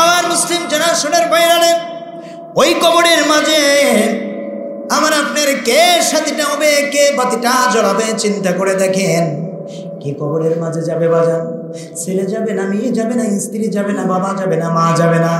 আমার মুসলিম জেনারেশনের বাইরে ওই কবরের মাঝে আমার আপনার কে সাথীটা হবে, কে বাতিটা জ্বলাবে? চিন্তা করে দেখেন, কি কবরের মাঝে যাবে বাজান? ছেলে যাবে না, মেয়ে যাবে না, স্ত্রী যাবে না, বাবা যাবে না, মা যাবে না।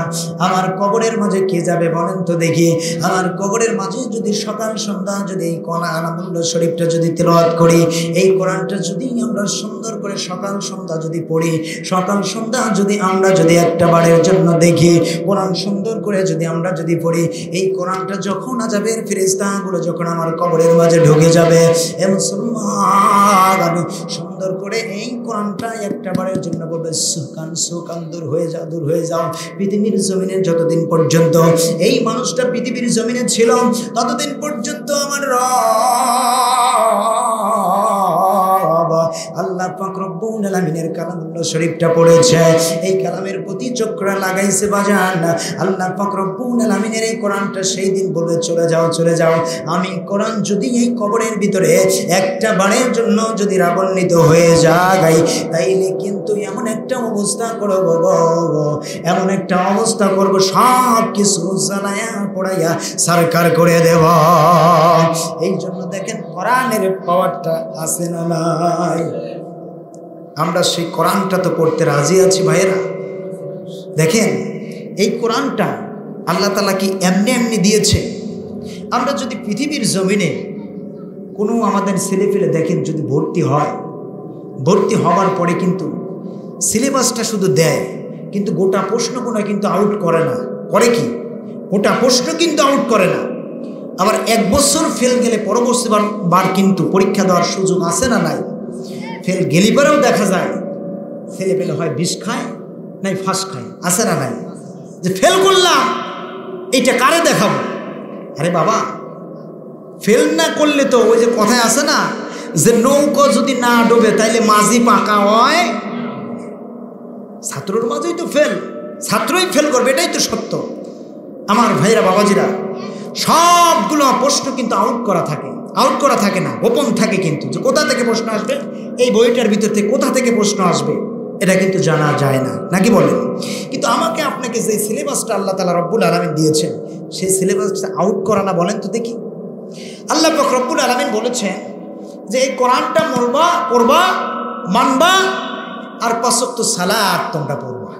আমার কবরের মাঝে কে যাবে বলেন তো দেখি? আমার কবরের মাঝে যদি সকাল সন্ধ্যা যদি এই কোরআন আমুল্লাহ শরীফটা যদি তেলাওয়াত করি, এই কোরআনটা যদি আমরা সুন্দর করে সকাল সন্ধ্যা যদি পড়ি, সকাল সন্ধ্যা যদি আমরা যদি একটা বারের জন্য দেখি, কোরআন সুন্দর করে যদি আমরা যদি পড়ি, এই কোরআনটা যখন আযাবের ফেরেশতাগুলো যখন আমার কবরের মাঝে ঢুকে যাবে, এ মুসলমান আমি সুন্দর করে এই কোরআনটা একটা বারের জন্য বলবে, সুকান সুকান, দূর হয়ে যাও, দূর হয়ে যাও। পৃথিবীর জমিনে যতদিন পর্যন্ত এই মানুষটা পৃথিবীর জমিনে ছিল, ততদিন পর্যন্ত আমার আল্লাহ পাক রব্বুল আলামিনের কালামুল্লাহ শরীফটা পড়েছে, এই কালামের প্রতি চক্র লাগাইছে বাজান। আল্লাহ পাক রব্বুল আলামিনের এই কোরআনটা সেই দিন বলবে, চলে যাও, চলে যাও। আমি কোরআন যদি এই কবরের ভিতরে একটা বারের জন্য যদি রাগান্বিত হয়ে যায়, তাইলে কিন্তু এমন একটা অবস্থা করব, এমন একটা অবস্থা করব, সব কিছু জ্বালায়া পড়াইয়া সরকার করে দেব। এই জন্য দেখেন কোরআনের পাওয়ারটা আছে না নাই? আমরা সেই কোরআনটা তো পড়তে রাজি আছি ভাইয়েরা। দেখেন এই কোরআনটা আল্লাহ তাআলা কি এমনি এমনি দিয়েছে? আমরা যদি পৃথিবীর জমিনে কোনো আমাদের ছেলেপেলে দেখেন যদি ভর্তি হয়, ভর্তি হওয়ার পরে কিন্তু সিলেবাসটা শুধু দেয়, কিন্তু গোটা প্রশ্নগুলো কিন্তু আউট করে না। করে কি? গোটা প্রশ্ন কিন্তু আউট করে না। আবার 1 বছর ফেল গেলে পরবর্তী বার কিন্তু পরীক্ষা দেওয়ার সুযোগ আছে না নাই? ফেল গেলি পরেও দেখা যায় ছেলেপেলে হয় 20 খায় নাই ফার্স্ট খায়, আছে না নাই? যে ফেল করলাম এইটা কারে দেখাবো? আরে বাবা, ফেল না করলে তো ওই যে কথায় আছে না, যে নৌকো যদি না ডোবে তাইলে মাঝি পাকা হয়। ছাত্রর মাঝেই তো ফেল, ছাত্রই ফেল করবে, এটাই তো সত্য। আমার ভাইরা বাবাজিরা, সবগুলো প্রশ্ন কিন্তু আউট করা থাকে, আউট করা থাকে না, গোপন থাকে। কিন্তু যে কোথা থেকে প্রশ্ন আসবে, এই বইটার ভিতর থেকে কোথা থেকে প্রশ্ন আসবে, এটা কিন্তু জানা যায় না, নাকি বলেন? কিন্তু আমাকে আপনাকে যে সিলেবাসটা আল্লাহ তাআলা রব্বুল আলামিন দিয়েছেন, সেই সিলেবাসটা আউট করা না বলেন তো দেখি? আল্লাহ পাক রব্বুল আলামিন বলেছেন যে এই কোরআনটা পড়বা, মানবা আর ৫ ওয়াক্ত সালাত তোমরা পড়বা।